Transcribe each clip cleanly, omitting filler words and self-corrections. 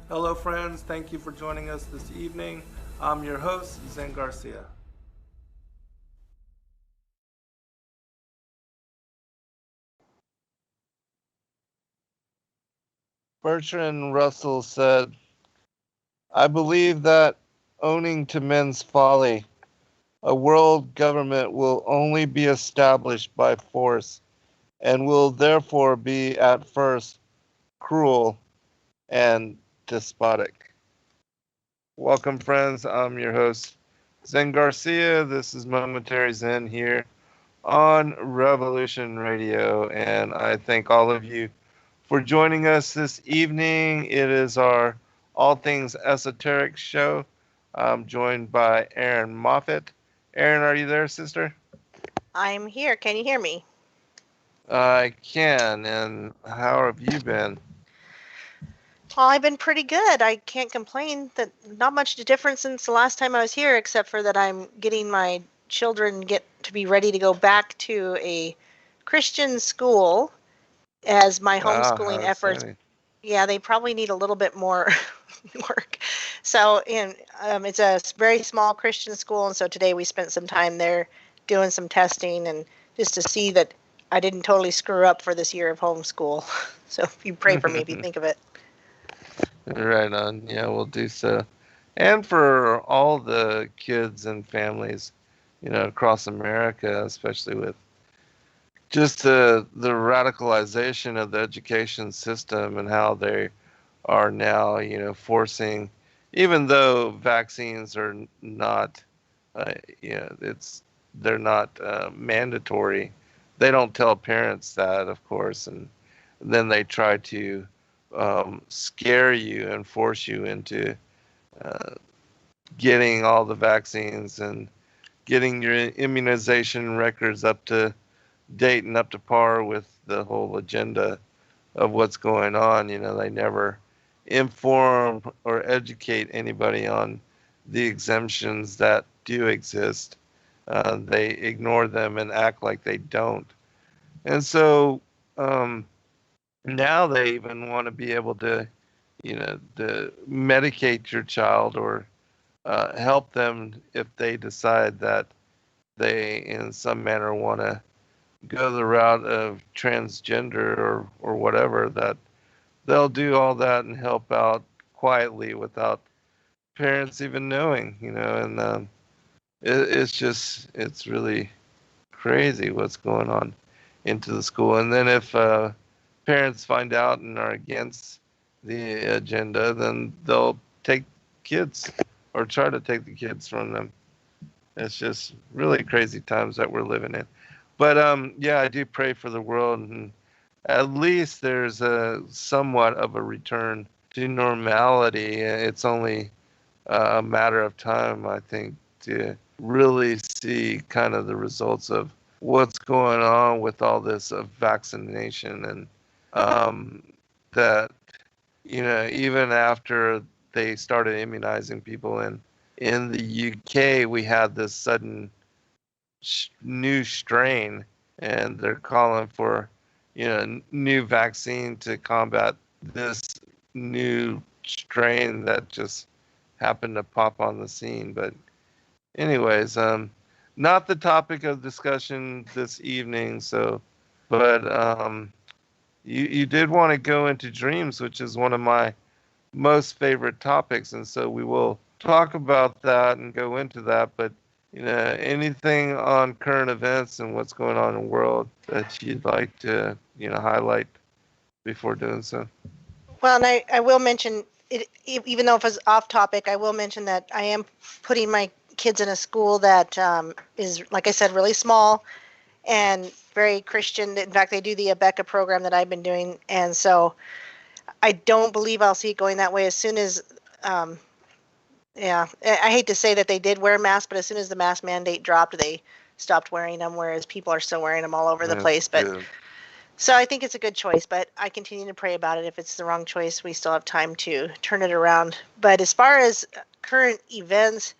Hello, friends. Thank you for joining us this evening. I'm your host, Zen Garcia. Bertrand Russell said, I believe that owning to men's folly, a world government will only be established by force and will therefore be at first cruel and despotic. Welcome, friends. I'm your host, Zen Garcia. This is Momentary Zen here on Revolution Radio, and I thank all of you for joining us this evening. It is our All Things Esoteric show. I'm joined by Erin Moffett. Erin, are you there, sister? I'm here. Can you hear me? I can. And how have you been? Well, I've been pretty good. I can't complain. That not much difference since the last time I was here, except for that I'm getting my children get to be ready to go back to a Christian school as my Ah, how homeschooling efforts. exciting. Yeah, they probably need a little bit more work. So, it's a very small Christian school, and so today we spent some time there doing some testing and just to see that I didn't totally screw up for this year of homeschool. So, if you pray for me, if you think of it. Right on. Yeah, we'll do so. And for all the kids and families, across America, especially with just the radicalization of the education system and how they are now, forcing, even though vaccines are not, they're not mandatory. They don't tell parents that, of course, and then they try to scare you and force you into uh, getting all the vaccines and getting your immunization records up to date and up to par with the whole agenda of what's going on. They never inform or educate anybody on the exemptions that do exist. They ignore them and act like they don't. And so um, now they even want to be able to medicate your child or help them if they decide that they, in some manner, want to go the route of transgender or whatever, that they'll do all that and help out quietly without parents even knowing, and it's really crazy what's going on into the school. And then if parents find out and are against the agenda, then they'll take kids or try to take the kids from them. It's just really crazy times that we're living in. But yeah, I do pray for the world, and at least there's a somewhat of a return to normality. It's only a matter of time, I think, to really see kind of the results of what's going on with all this of vaccination and um, that even after they started immunizing people in the UK, we had this sudden new strain, and they're calling for new vaccine to combat this new strain that just happened to pop on the scene. But anyways, not the topic of discussion this evening. So, but you did want to go into dreams, which is one of my most favorite topics, and so we will talk about that and go into that. But anything on current events and what's going on in the world that you'd like to highlight before doing so? Well, and I will mention it, even though if it's off topic, I will mention that I am putting my kids in a school that is, like I said, really small and very Christian. In fact, they do the Abeka program that I've been doing, and so I don't believe I'll see it going that way as soon as. Um, yeah, I hate to say that they did wear masks, but as soon as the mask mandate dropped, they stopped wearing them. Whereas people are still wearing them all over the That's place. But good. so I think it's a good choice, but I continue to pray about it. If it's the wrong choice, we still have time to turn it around. But as far as current events,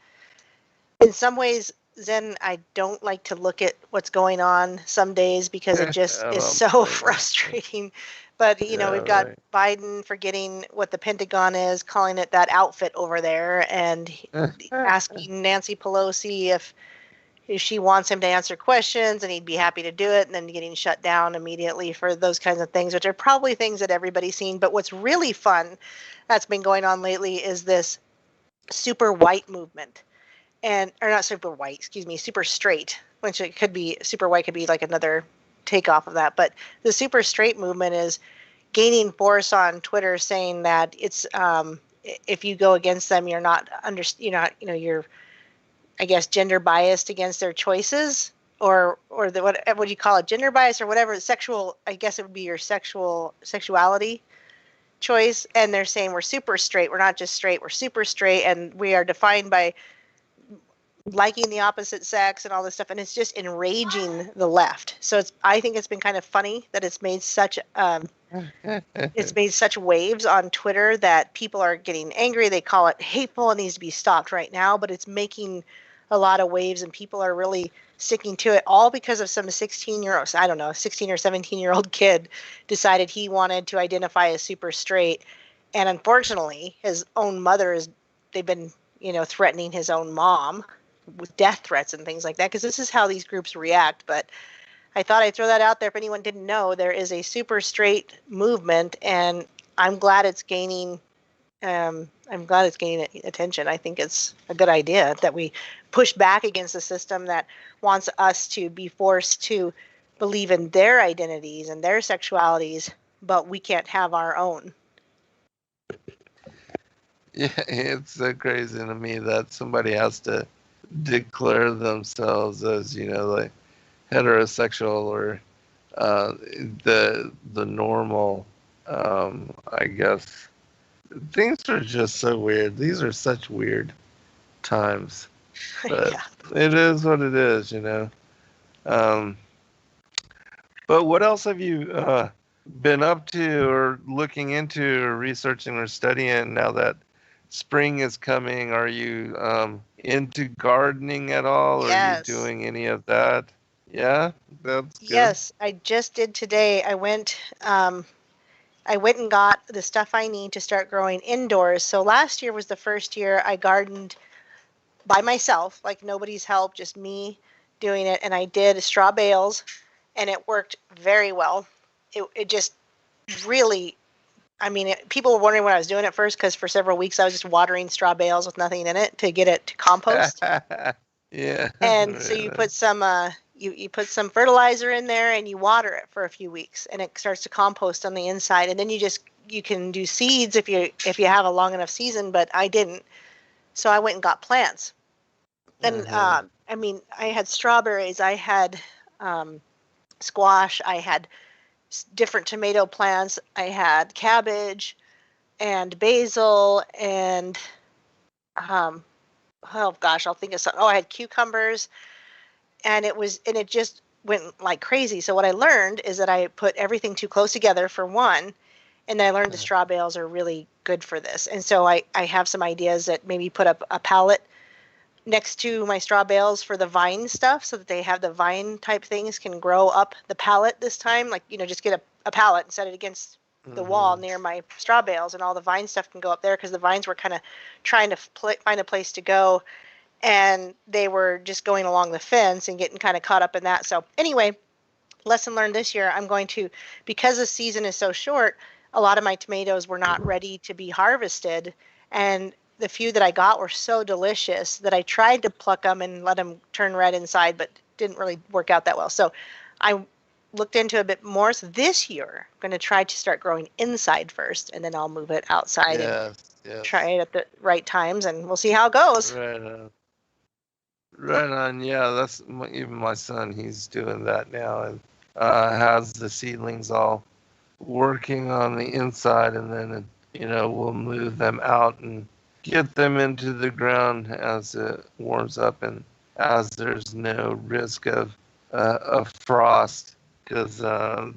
in some ways, Zen, I don't like to look at what's going on some days because it just I is don't so blame you. frustrating. But, Yeah, we've got right. Biden forgetting what the Pentagon is, calling it that outfit over there, and asking Nancy Pelosi if she wants him to answer questions, and he'd be happy to do it, and then getting shut down immediately for those kinds of things, which are probably things that everybody's seen. But what's really fun that's been going on lately is this super white movement. And or not super white, excuse me, super straight, which it could be super white could be like another takeoff of that. But the super straight movement is gaining force on Twitter, saying that it's if you go against them, you're not you're I guess gender biased against their choices, or the what do you call it, gender bias or whatever, sexual, I guess it would be your sexuality choice. And they're saying we're super straight, we're not just straight, we're super straight, and we are defined by liking the opposite sex and all this stuff, and it's just enraging the left. So I think it's been kind of funny that it's made such waves on Twitter that people are getting angry. They call it hateful and needs to be stopped right now, but it's making a lot of waves, and people are really sticking to it, all because of some 16-year-old, I don't know, 16 or 17-year-old kid decided he wanted to identify as super straight. And unfortunately, his own they've been, threatening his own mom with death threats and things like that, because this is how these groups react. But I thought I'd throw that out there if anyone didn't know. There is a super straight movement, and I'm glad it's gaining. Attention. I think it's a good idea that we push back against a system that wants us to be forced to believe in their identities and their sexualities, but we can't have our own. Yeah, it's so crazy to me that somebody has to declare themselves as, like heterosexual or the normal. I guess things are just so weird. These are such weird times, but Yeah. it is what it is, Um, but what else have you been up to, or looking into, or researching, or studying now that spring is coming? Are you into gardening at all? Are you Yes. doing any of that? Yeah, that's good. Yes, I just did today. I went and got the stuff I need to start growing indoors. So last year was the first year I gardened by myself, like nobody's help, just me doing it. And I did straw bales, and it worked very well. It just really, I mean, people were wondering what I was doing at first, because for several weeks I was just watering straw bales with nothing in it to get it to compost. Yeah, And so you right, put some you put some fertilizer in there, and you water it for a few weeks, and it starts to compost on the inside. And then you can do seeds if you have a long enough season, but I didn't. So I went and got plants. And uh-huh. I mean, I had strawberries, I had squash, I had different tomato plants, I had cabbage and basil, and um oh gosh, I'll think of something. Oh, I had cucumbers, and it just went like crazy. So what I learned is that I put everything too close together, for one, and I learned the straw bales are really good for this. And so I have some ideas that maybe put up a pallet next to my straw bales for the vine stuff, so that they have the vine type things can grow up the pallet this time. Like, just get a pallet and set it against the wall Mhm. near my straw bales, and all the vine stuff can go up there, because the vines were kind of trying to find a place to go, and they were just going along the fence and getting kind of caught up in that. So anyway, lesson learned this year, I'm going to, because the season is so short, a lot of my tomatoes were not ready to be harvested, and the few that I got were so delicious that I tried to pluck them and let them turn red inside, but didn't really work out that well. So I looked into a bit more. So this year I'm going to try to start growing inside first, and then I'll move it outside and Yes, try yes. it at the right times, and we'll see how it goes. Right on. Right on. Yeah, even my son. He's doing that now, and has the seedlings all working on the inside, and then we'll move them out and get them into the ground as it warms up, and as there's no risk of frost, because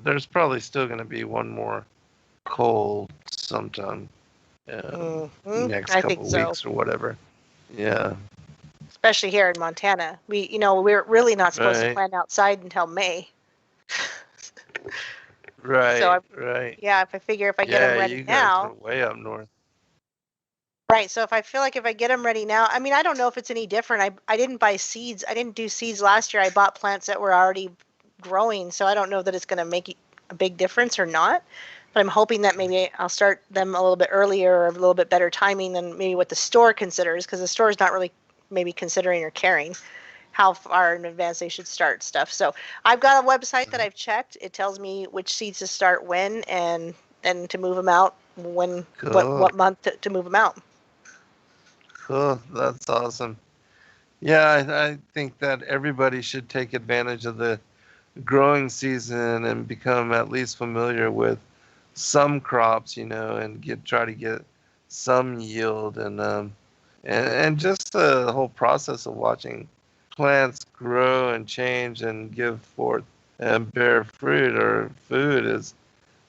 there's probably still going to be one more cold sometime, Hmm. next I think couple so. weeks or whatever. Yeah. especially here in Montana. We're really not supposed to Right. plant outside until May. So Right. Right. yeah, if I figure if I get them Yeah, ready you guys are now, way up north. right? So if I feel like if I get them ready now, I mean, I don't know if it's any different. I didn't buy seeds. I didn't do seeds last year. I bought plants that were already growing, so I don't know that it's going to make a big difference or not. But I'm hoping that maybe I'll start them a little bit earlier or a little bit better timing than maybe what the store considers, because the store is not really maybe considering or caring how far in advance they should start stuff. So I've got a website that I've checked. It tells me which seeds to start when and then to move them out when Cool. what month to move them out. Cool. That's awesome. Yeah, I think that everybody should take advantage of the growing season and become at least familiar with some crops, and try to get some yield and just the whole process of watching plants grow and change and give forth and bear fruit or food is,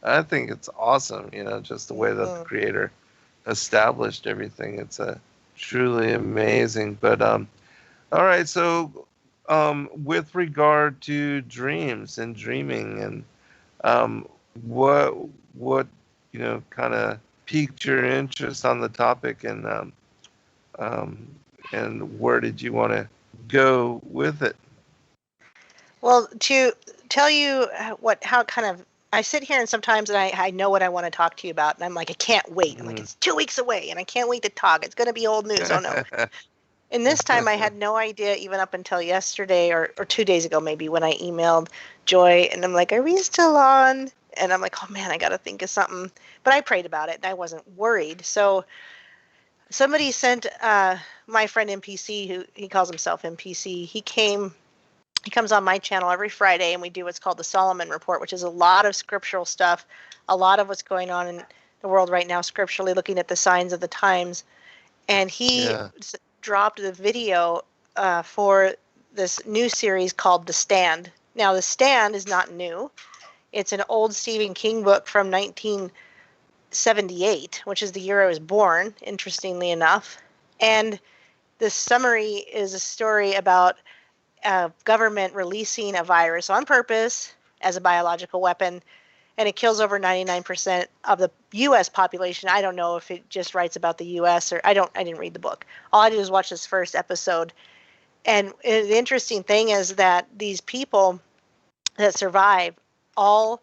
I think it's awesome, just the way that the creator established everything. It's a truly amazing. But all right, so with regard to dreams and dreaming and what kind of piqued your interest on the topic and where did you want to go with it? Well, to tell you how kind of I sit here and sometimes I know what I want to talk to you about, and I'm like, I can't wait. I'm like, it's 2 weeks away, and I can't wait to talk. It's going to be old news. Oh no. And this time I had no idea even up until yesterday or 2 days ago maybe when I emailed Joy and I'm like, are we still on? And I'm like, oh man, I got to think of something. But I prayed about it and I wasn't worried. So somebody sent my friend MPC, who he calls himself MPC, he comes on my channel every Friday and we do what's called the Solomon Report, which is a lot of scriptural stuff, a lot of what's going on in the world right now scripturally, looking at the signs of the times. And he dropped the video for this new series called The Stand. Now, The Stand is not new. It's an old Stephen King book from 1978, which is the year I was born, interestingly enough. And the summary is a story about a government releasing a virus on purpose as a biological weapon, and it kills over 99% of the U.S. population. I don't know if it just writes about the U.S. or I didn't read the book. All I did was watch this first episode. And the interesting thing is that these people that survive all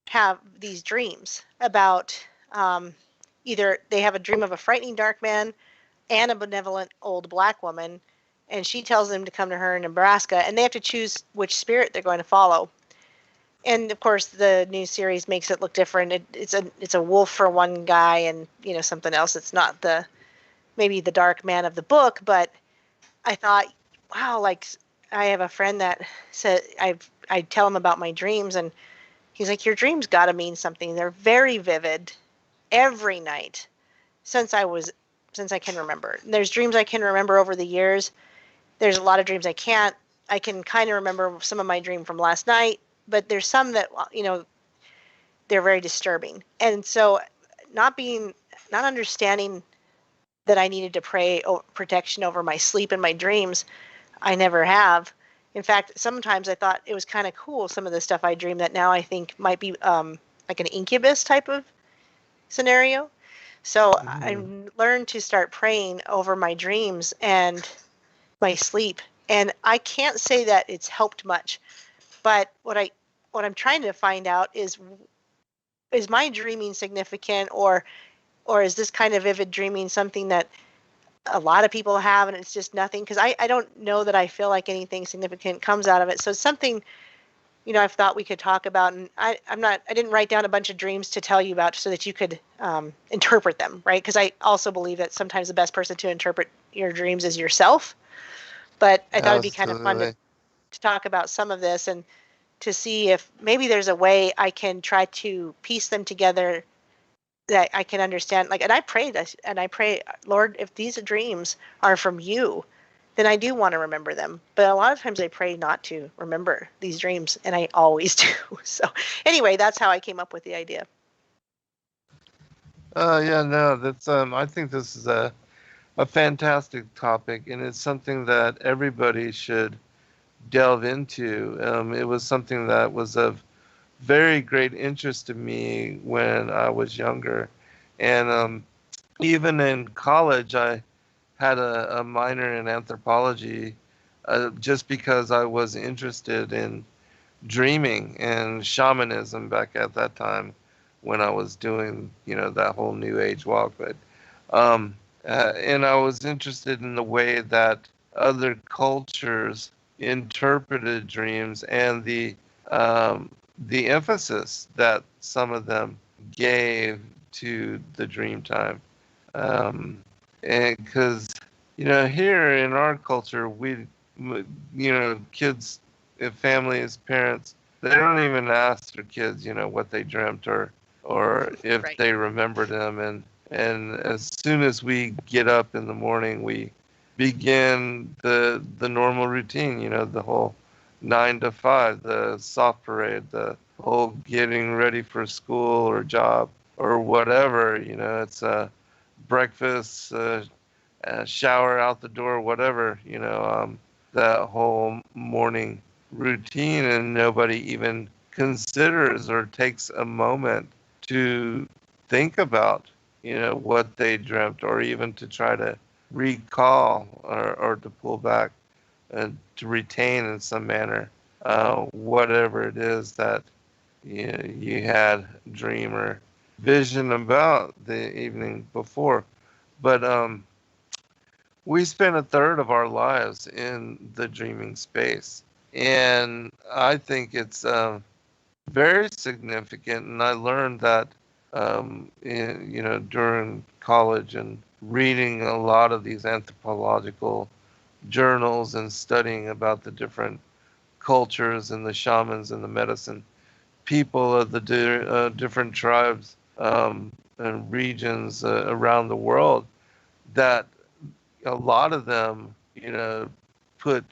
have these dreams about either they have a dream of a frightening dark man and a benevolent old black woman, and she tells them to come to her in Nebraska, and they have to choose which spirit they're going to follow. And of course, the new series makes it look different. It's a wolf for one guy, and something else. It's not maybe the dark man of the book, but I thought, wow, like I have a friend that said I tell him about my dreams, and he's like, your dreams got to mean something. They're very vivid every night since I can remember. And there's dreams I can remember over the years. There's a lot of dreams I can't. I can kind of remember some of my dream from last night, but there's some that they're very disturbing. And so not understanding that I needed to pray protection over my sleep and my dreams, I never have. In fact, sometimes I thought it was kind of cool, some of the stuff I dreamed that now I think might be like an incubus type of scenario. So I learned to start praying over my dreams and my sleep. And I can't say that it's helped much, but what I'm trying to find out is my dreaming significant, or is this kind of vivid dreaming something that a lot of people have and it's just nothing? Because I don't know that I feel like anything significant comes out of it. So it's something I've thought we could talk about, and I didn't write down a bunch of dreams to tell you about so that you could interpret them, right? Because I also believe that sometimes the best person to interpret your dreams is yourself. But I thought it'd be kind of fun to talk about some of this and to see if maybe there's a way I can try to piece them together that I can understand. And I pray this, and I pray, Lord, if these dreams are from you, then I do want to remember them. But a lot of times I pray not to remember these dreams, and I always do. So anyway, that's how I came up with the idea. Yeah, no, that's I think this is a a fantastic topic, and it's something that everybody should delve into. It was something that was of very great interest to me when I was younger. And even in college, I had a minor in anthropology just because I was interested in dreaming and shamanism back at that time when I was doing, that whole new age walk. But, and I was interested in the way that other cultures interpreted dreams and the emphasis that some of them gave to the dream time. And because, here in our culture, kids, families, parents, they don't even ask their kids, what they dreamt or if Right. they remembered them. And as soon as we get up in the morning, we begin the normal routine, the whole 9 to 5, the soft parade, the whole getting ready for school or job or whatever. It's a breakfast, shower out the door, whatever. That whole morning routine, and nobody even considers or takes a moment to think about, what they dreamt, or even to try to recall or to pull back and to retain in some manner whatever it is that you had dream or vision about the evening before. But we spend a third of our lives in the dreaming space, and I think it's very significant. And I learned that during college and reading a lot of these anthropological journals and studying about the different cultures and the shamans and the medicine people of the different tribes and regions around the world, that a lot of them, put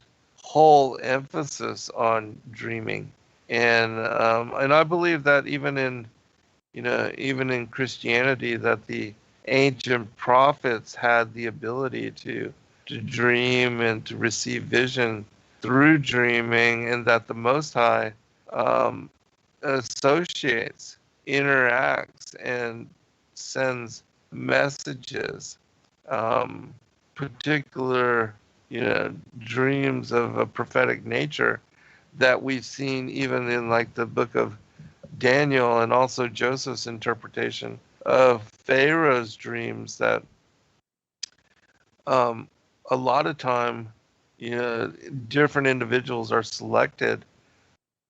whole emphasis on dreaming. And I believe that even in Christianity, that the ancient prophets had the ability to dream and to receive vision through dreaming, and that the Most High um, associates, interacts, and sends messages, um, particular, dreams of a prophetic nature that we've seen even in like the book of Daniel, and also Joseph's interpretation of Pharaoh's dreams, that um, a lot of time, different individuals are selected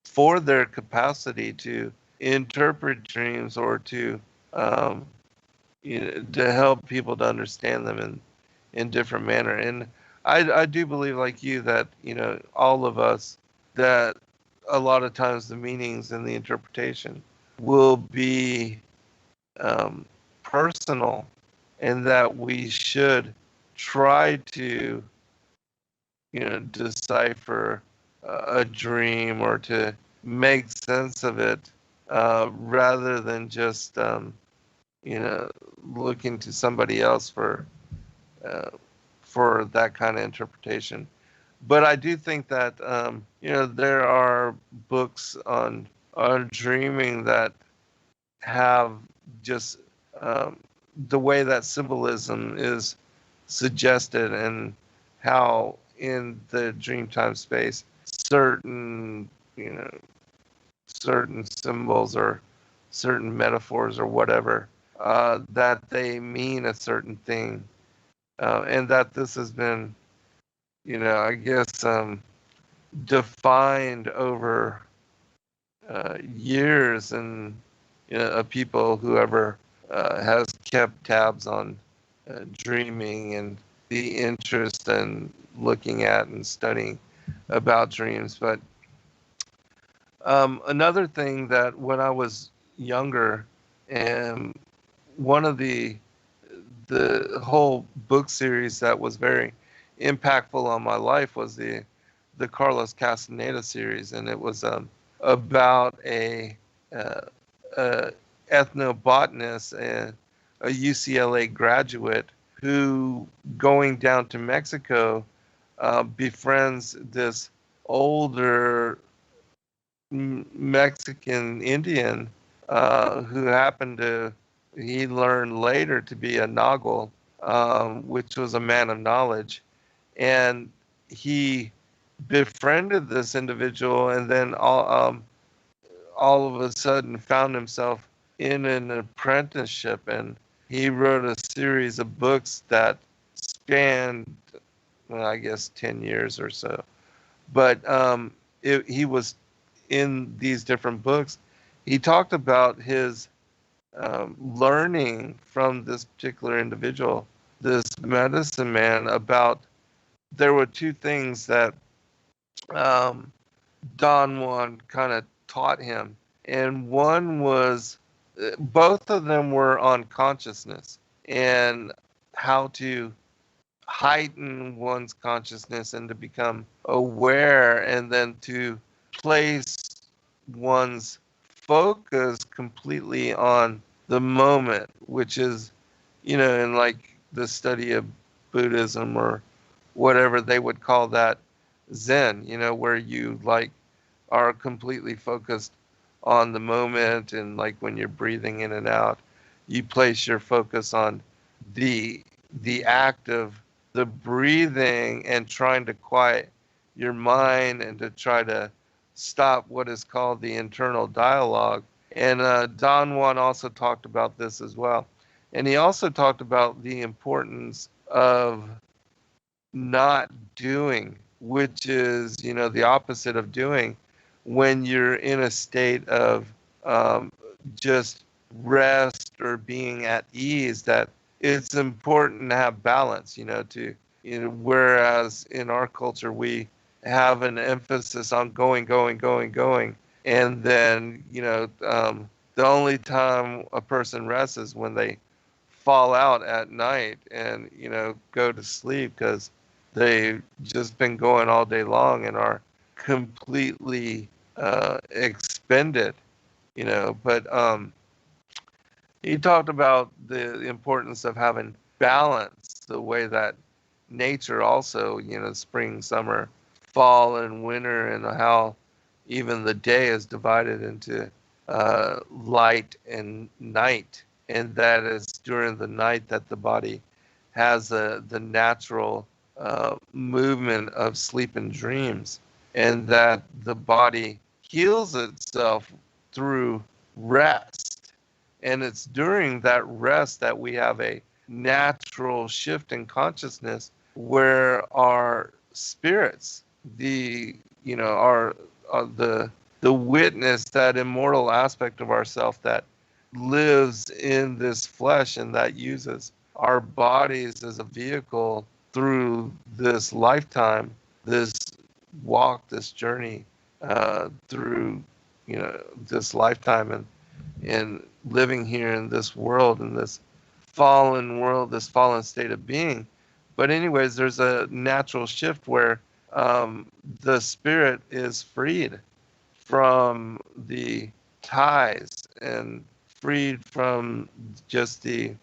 for their capacity to interpret dreams, or to um, to help people to understand them in different manner. And I do believe, like you, that all of us, that a lot of times the meanings and the interpretation will be um, personal, and that we should try to decipher a dream, or to make sense of it, rather than just you know looking to somebody else uh, for that kind of interpretation. But I do think that there are books on dreaming that have just the way that symbolism is suggested, and how in the dreamtime space you know certain symbols or certain metaphors or whatever, that they mean a certain thing, and that this has been, I guess, defined over years, and of people, whoever has kept tabs on dreaming and the interest in looking at and studying about dreams. But another thing, that when I was younger, and one of the whole book series that was very impactful on my life was the Carlos Castaneda series, and it was about uh, a ethnobotanist, a UCLA graduate, who going down to Mexico, befriends this older Mexican Indian who happened to, he learned later to be a Nagal, which was a man of knowledge. And he befriended this individual, and then all of a sudden found himself in an apprenticeship. And he wrote a series of books that spanned, well, I guess 10 years or so. But he was in these different books. He talked about his learning from this particular individual, this medicine man, about there were two things that um, Don Juan kind of taught him. And one was, both of them were on consciousness and how to heighten one's consciousness and to become aware, and then to place one's focus completely on the moment, which is, in like the study of Buddhism or whatever they would call that, Zen, where you like are completely focused on the moment, and like when you're breathing in and out, you place your focus on the act of the breathing and trying to quiet your mind and to try to stop what is called the internal dialogue. And Don Juan also talked about this as well. And he also talked about the importance of not doing, which is, the opposite of doing, when you're in a state of just rest or being at ease, that it's important to have balance, whereas in our culture, we have an emphasis on going, going, going, going. And then, the only time a person rests is when they fall out at night and, go to sleep, because they've just been going all day long and are completely expended, But he talked about the importance of having balance, the way that nature also, spring, summer, fall, and winter, and how even the day is divided into light and night. And that is during the night that the body has the natural movement of sleep and dreams, and that the body heals itself through rest. And it's during that rest that we have a natural shift in consciousness, where our spirits, the witness, that immortal aspect of ourself that lives in this flesh and that uses our bodies as a vehicle through this lifetime, this walk, this journey through, this lifetime, and living here in this world, in this fallen world, this fallen state of being. But anyways, there's a natural shift where the spirit is freed from the ties and freed from just the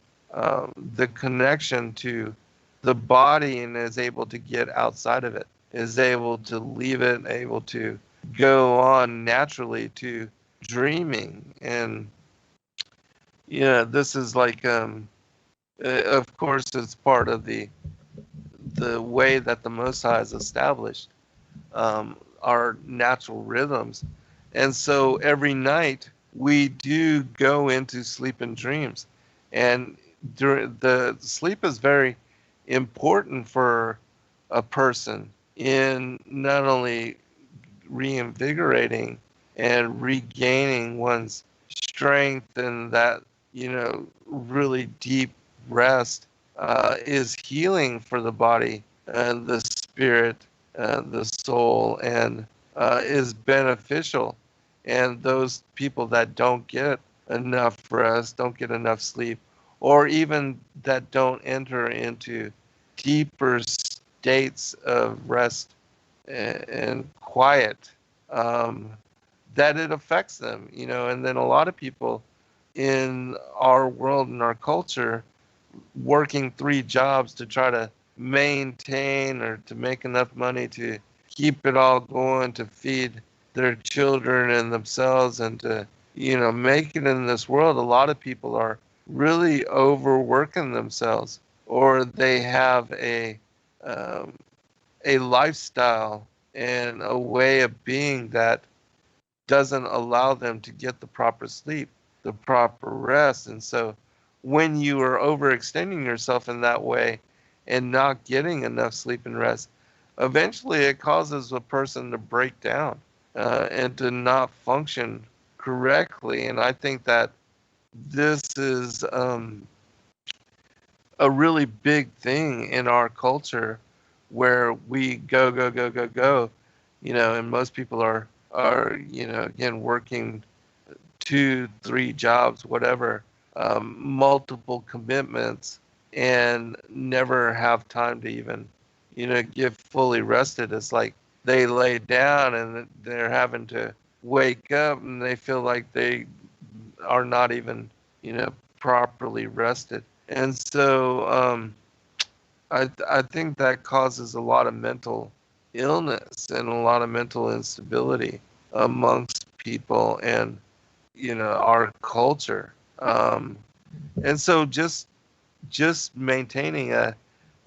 connection to the body, and is able to get outside of it, is able to leave it, able to go on naturally to dreaming. And this is like of course it's part of the way that the Most High has established our natural rhythms. And so every night we do go into sleep and dreams, and during the sleep is very important for a person in not only reinvigorating and regaining one's strength, and that really deep rest is healing for the body and the spirit, the soul, and is beneficial. And those people that don't get enough rest, don't get enough sleep, or even that don't enter into deeper states of rest and quiet, that it affects them, And then a lot of people in our world, in our culture, working 3 jobs to try to maintain or to make enough money to keep it all going, to feed their children and themselves, and to, make it in this world. A lot of people are really overworking themselves, or they have um, a lifestyle and a way of being that doesn't allow them to get the proper sleep, the proper rest. And so when you are overextending yourself in that way and not getting enough sleep and rest, eventually it causes a person to break down and to not function correctly. And I think that this is a really big thing in our culture where we go, go, go, go, go, and most people are, again, working 2, 3 jobs, whatever, multiple commitments, and never have time to even, get fully rested. It's like they lay down and they're having to wake up and they feel like they are not even, properly rested. And so I think that causes a lot of mental illness and a lot of mental instability amongst people and, our culture. And so just maintaining a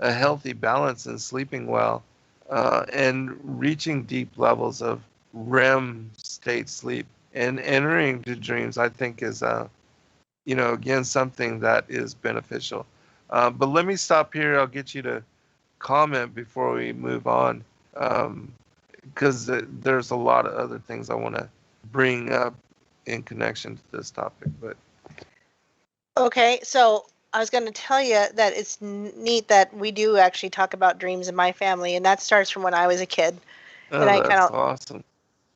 healthy balance and sleeping well and reaching deep levels of REM state sleep and entering the dreams, I think is again, something that is beneficial. But let me stop here. I'll get you to comment before we move on, because there's a lot of other things I want to bring up in connection to this topic. But Okay, so I was going to tell you that it's neat that we do actually talk about dreams in my family, and that starts from when I was a kid. And I that's awesome.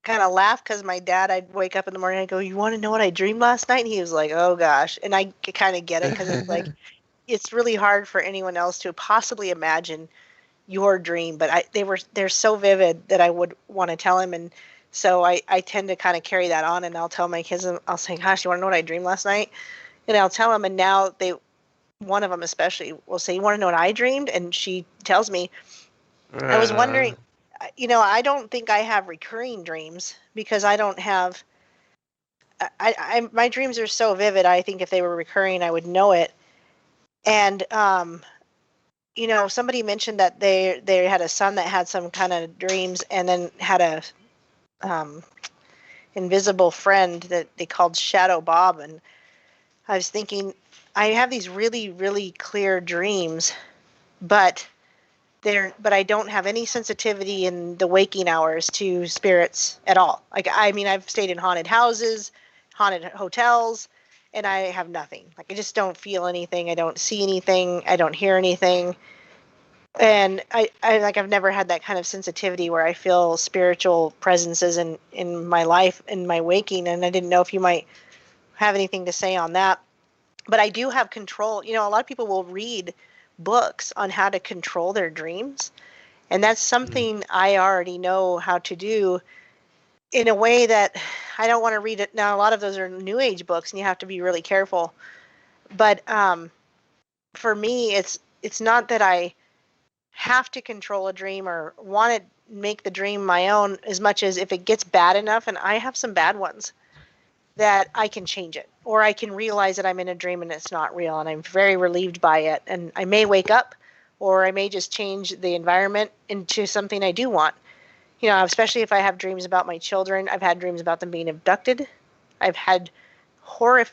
kind of laugh because my dad, I'd wake up in the morning and I'd go, "You want to know what I dreamed last night?" And he was like, "Oh gosh," and I kind of get it because it's like it's really hard for anyone else to possibly imagine your dream, but they're so vivid that I would want to tell him, and so I tend to kind of carry that on, and I'll tell my kids, and I'll say, "Gosh, you want to know what I dreamed last night?" And I'll tell them, and now one of them especially will say, "You want to know what I dreamed?" And she tells me, I was wondering, I don't think I have recurring dreams because I don't have. My dreams are so vivid. I think if they were recurring, I would know it. And somebody mentioned that they had a son that had some kind of dreams, and then had a um, invisible friend that they called Shadow Bob. And I was thinking, I have these really, really clear dreams, but I don't have any sensitivity in the waking hours to spirits at all. Like, I mean, I've stayed in haunted houses, haunted hotels, and I have nothing. Like, I just don't feel anything. I don't see anything. I don't hear anything. And I've never had that kind of sensitivity where I feel spiritual presences in my life, in my waking. And I didn't know if you might have anything to say on that. But I do have control. A lot of people will read books on how to control their dreams. And that's something I already know how to do in a way that I don't want to read it. Now, a lot of those are New Age books, and you have to be really careful. But for me, it's not that I have to control a dream or want to make the dream my own, as much as if it gets bad enough, and I have some bad ones, that I can change it, or I can realize that I'm in a dream and it's not real, and I'm very relieved by it. And I may wake up, or I may just change the environment into something I do want. Especially if I have dreams about my children. I've had dreams about them being abducted. I've had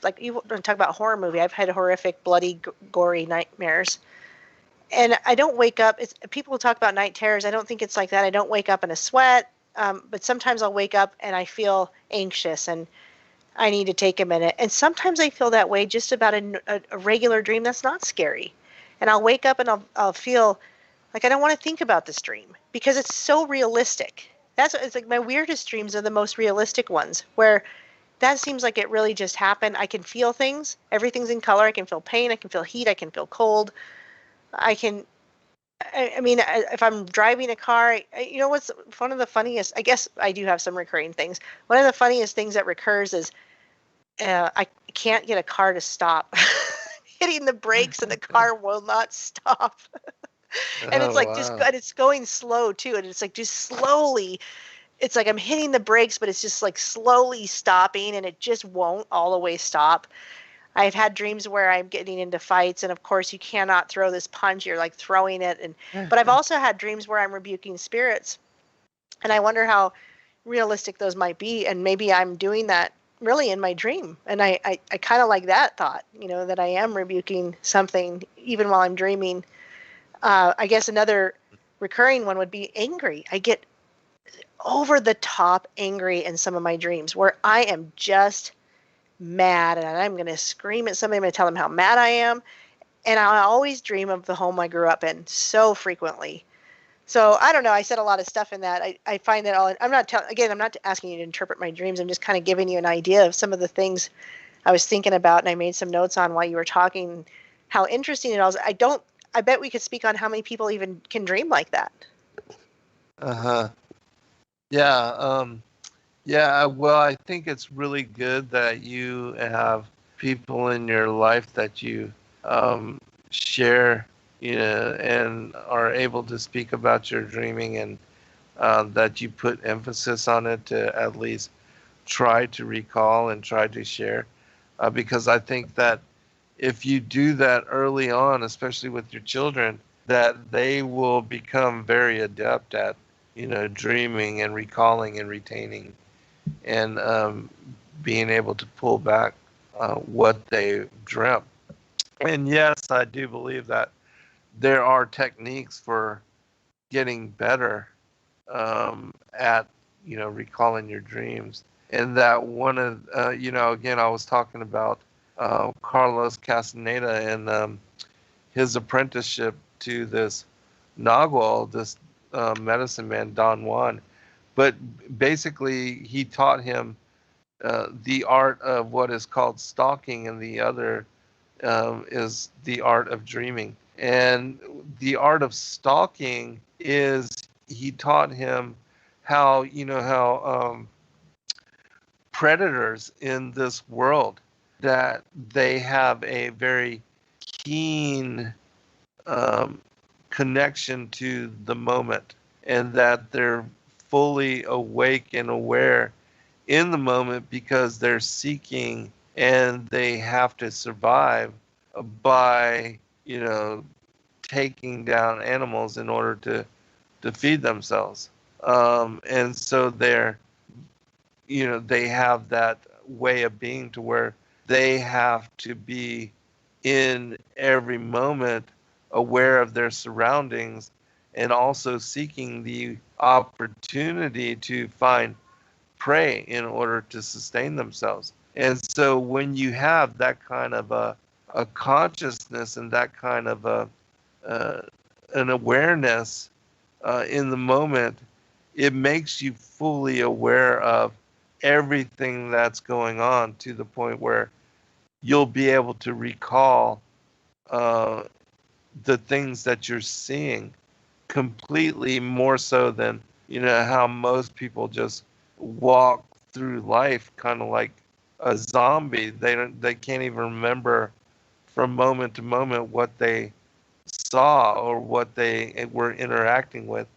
like, you want to talk about horror movie, I've had horrific, bloody, gory nightmares. And I don't wake up. People talk about night terrors. I don't think it's like that. I don't wake up in a sweat. But sometimes I'll wake up and I feel anxious and I need to take a minute. And sometimes I feel that way just about a regular dream that's not scary. And I'll wake up and I'll feel like I don't want to think about this dream because it's so realistic. It's like my weirdest dreams are the most realistic ones, where that seems like it really just happened. I can feel things. Everything's in color. I can feel pain. I can feel heat. I can feel cold. I mean, if I'm driving a car, what's one of the funniest, I guess I do have some recurring things. One of the funniest things that recurs is I can't get a car to stop. Hitting the brakes and the car will not stop. And it's Oh like just, wow. and it's going slow too. And it's like just slowly, it's like I'm hitting the brakes, but it's just like slowly stopping and it just won't all the way stop. I've had dreams where I'm getting into fights, and of course you cannot throw this punch. You're like throwing it, and but I've also had dreams where I'm rebuking spirits, and I wonder how realistic those might be, and maybe I'm doing that really in my dream, and I kind of like that thought, that I am rebuking something even while I'm dreaming. I guess another recurring one would be angry. I get over the top angry in some of my dreams where I am just mad and I'm going to scream at somebody. I'm going to tell them how mad I am. And I always dream of the home I grew up in so frequently. So I don't know. I said a lot of stuff in that. I find that all. Again, I'm not asking you to interpret my dreams. I'm just kind of giving you an idea of some of the things I was thinking about, and I made some notes on while you were talking. How interesting it was. I bet we could speak on how many people even can dream like that. Uh-huh. Yeah, yeah, well, I think it's really good that you have people in your life that you share, and are able to speak about your dreaming, and that you put emphasis on it to at least try to recall and try to share. Because I think that if you do that early on, especially with your children, that they will become very adept at, dreaming and recalling and retaining, and being able to pull back what they dreamt. And yes, I do believe that there are techniques for getting better at, recalling your dreams. And that one of, again, I was talking about Carlos Castaneda and his apprenticeship to this Nagual, this medicine man, Don Juan. But basically, he taught him the art of what is called stalking, and the other is the art of dreaming. And the art of stalking is, he taught him how, predators in this world, that they have a very keen um, connection to the moment, and that they're fully awake and aware in the moment because they're seeking, and they have to survive by, taking down animals in order to feed themselves. And so they have that way of being to where they have to be in every moment aware of their surroundings, and also seeking the opportunity to find prey in order to sustain themselves. And so when you have that kind of a consciousness, and that kind of uh, an awareness in the moment, it makes you fully aware of everything that's going on, to the point where you'll be able to recall uh, the things that you're seeing completely, more so than, how most people just walk through life kind of like a zombie. They can't even remember from moment to moment what they saw or what they were interacting with,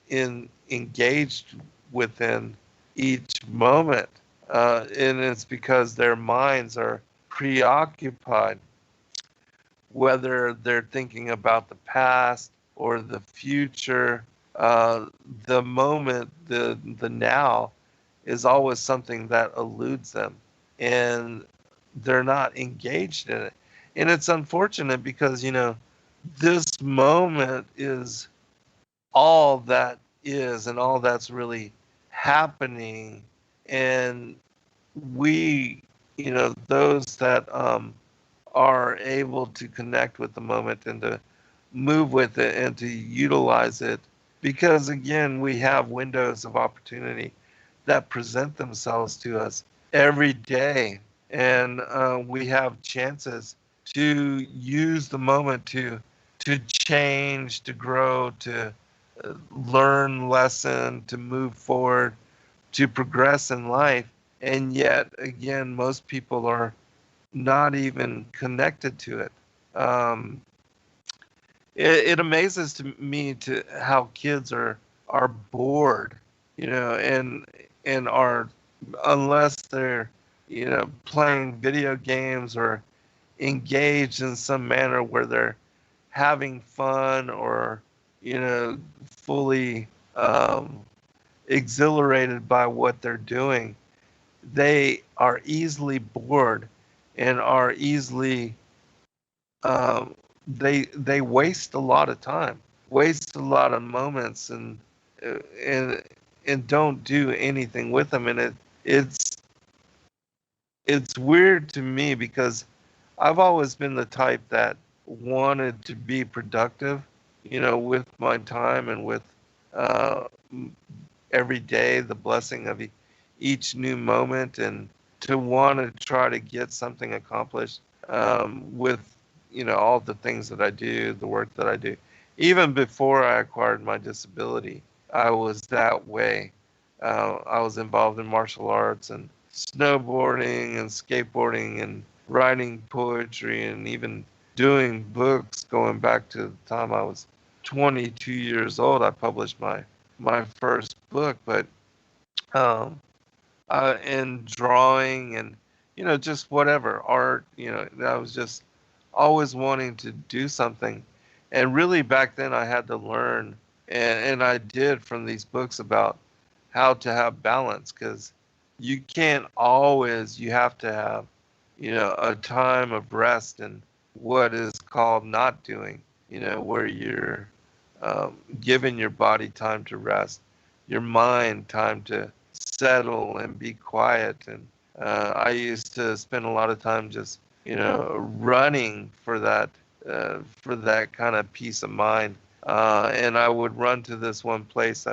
in engaged within each moment. And it's because their minds are preoccupied, whether they're thinking about the past or the future. The moment, the now, is always something that eludes them, and they're not engaged in it. And it's unfortunate because, this moment is all that is, and all that's really happening. And we, those that are able to connect with the moment, and to move with it, and to utilize it, because again, we have windows of opportunity that present themselves to us every day. And we have chances to use the moment to change, to grow, to learn lesson, to move forward, to progress in life. And yet again, most people are not even connected to it. Um, it amazes to me to how kids are bored, and are, unless they're, playing video games or engaged in some manner where they're having fun or, fully um, exhilarated by what they're doing, they are easily bored and are easily they waste a lot of time, waste a lot of moments, uh, and and don't do anything with them. And it's it's weird to me because I've always been the type that wanted to be productive, with my time and with uh, every day, the blessing of each new moment, and to want to try to get something accomplished with, all the things that I do, the work that I do. Even before I acquired my disability, I was that way. I was involved in martial arts and snowboarding and skateboarding and writing poetry and even doing books going back to the time I was 22 years old. I published my first book, but um, and drawing and, just whatever art, I was just always wanting to do something. And really back then I had to learn, and I did, from these books about how to have balance, because you have to have, a time of rest and what is called not doing, where you're giving your body time to rest, your mind time to settle and be quiet. And I used to spend a lot of time just, running for that kind of peace of mind. And I would run to this one place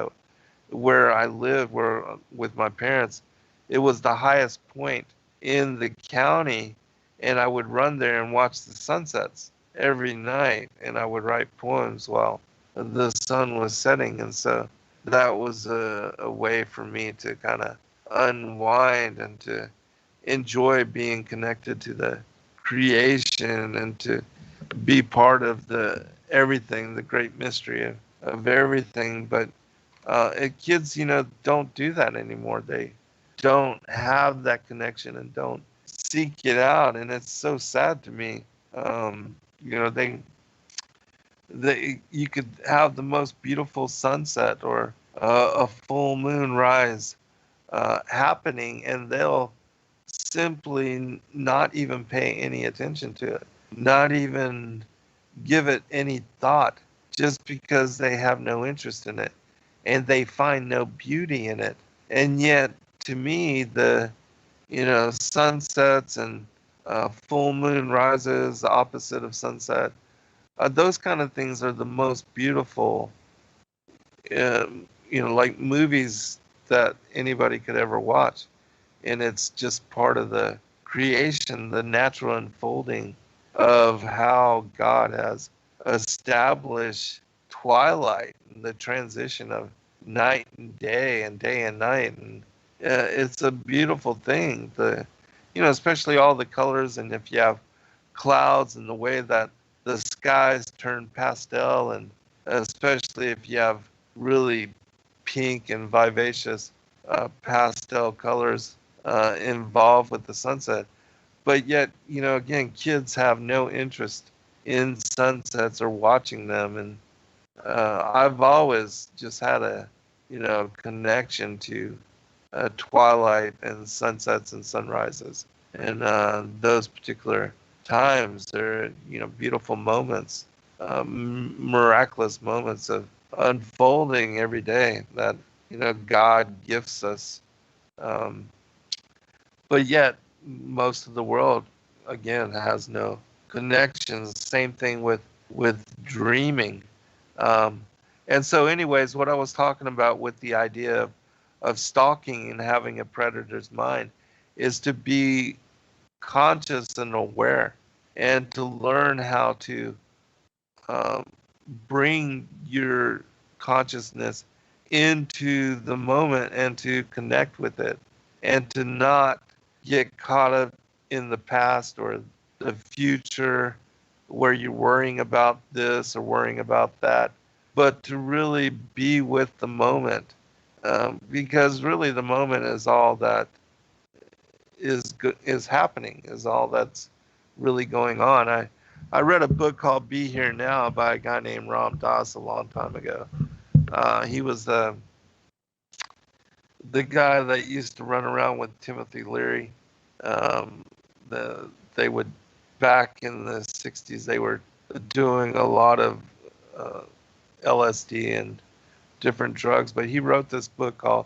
where I lived, where with my parents. It was the highest point in the county, and I would run there and watch the sunsets every night, and I would write poems while the sun was setting. And so that was a way for me to kind of unwind and to enjoy being connected to the creation and to be part of the everything, the great mystery of everything. But kids, don't do that anymore. They don't have that connection and don't seek it out, and it's so sad to me. They you could have the most beautiful sunset or a full moon rise happening, and they'll simply not even pay any attention to it, not even give it any thought, just because they have no interest in it and they find no beauty in it. And yet, to me, the sunsets and full moon rises, the opposite of sunset, those kind of things are the most beautiful, like movies that anybody could ever watch. And it's just part of the creation, the natural unfolding of how God has established twilight, and the transition of night and day and night. And it's a beautiful thing. Especially all the colors, and if you have clouds and the way that the skies turn pastel, and especially if you have really pink and vivacious pastel colors involved with the sunset. But yet, again, kids have no interest in sunsets or watching them. And I've always just had a, connection to twilight and sunsets and sunrises. And those particular times, they're, beautiful moments, miraculous moments of unfolding every day that, God gifts us. Um, but yet, most of the world, again, has no connections. Same thing with dreaming. Um, and so, anyways, what I was talking about with the idea of stalking and having a predator's mind is to be conscious and aware, and to learn how to um, bring your consciousness into the moment and to connect with it, and to not get caught up in the past or the future, where you're worrying about this or worrying about that, but to really be with the moment, because really the moment is all that is happening, is all that's really going on. I read a book called Be Here Now by a guy named Ram Dass a long time ago. He was the guy that used to run around with Timothy Leary. Um, they would, back in the 60s, they were doing a lot of uh, LSD and different drugs, but he wrote this book called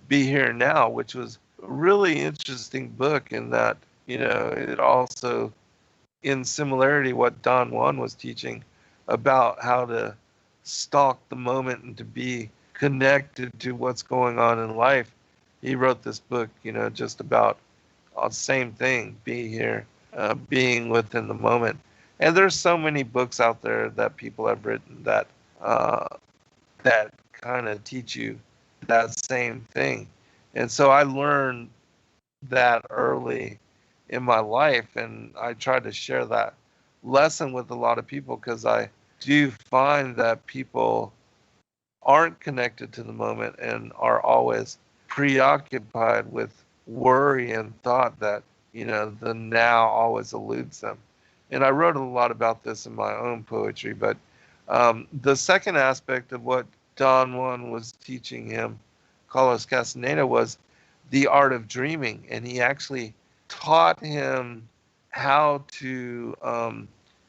Be Here Now, which was a really interesting book in that, it also, in similarity, what Don Juan was teaching about how to stalk the moment and to be connected to what's going on in life. He wrote this book, just about the same thing, be here, being within the moment. And there's so many books out there that people have written uh, that kind of teach you that same thing. And so I learned that early in my life, and I try to share that lesson with a lot of people because I do find that people aren't connected to the moment and are always preoccupied with worry and thought that, the now always eludes them. And I wrote a lot about this in my own poetry, but the second aspect of what Don Juan was teaching him, Carlos Castaneda, was the art of dreaming. And he actually taught him how to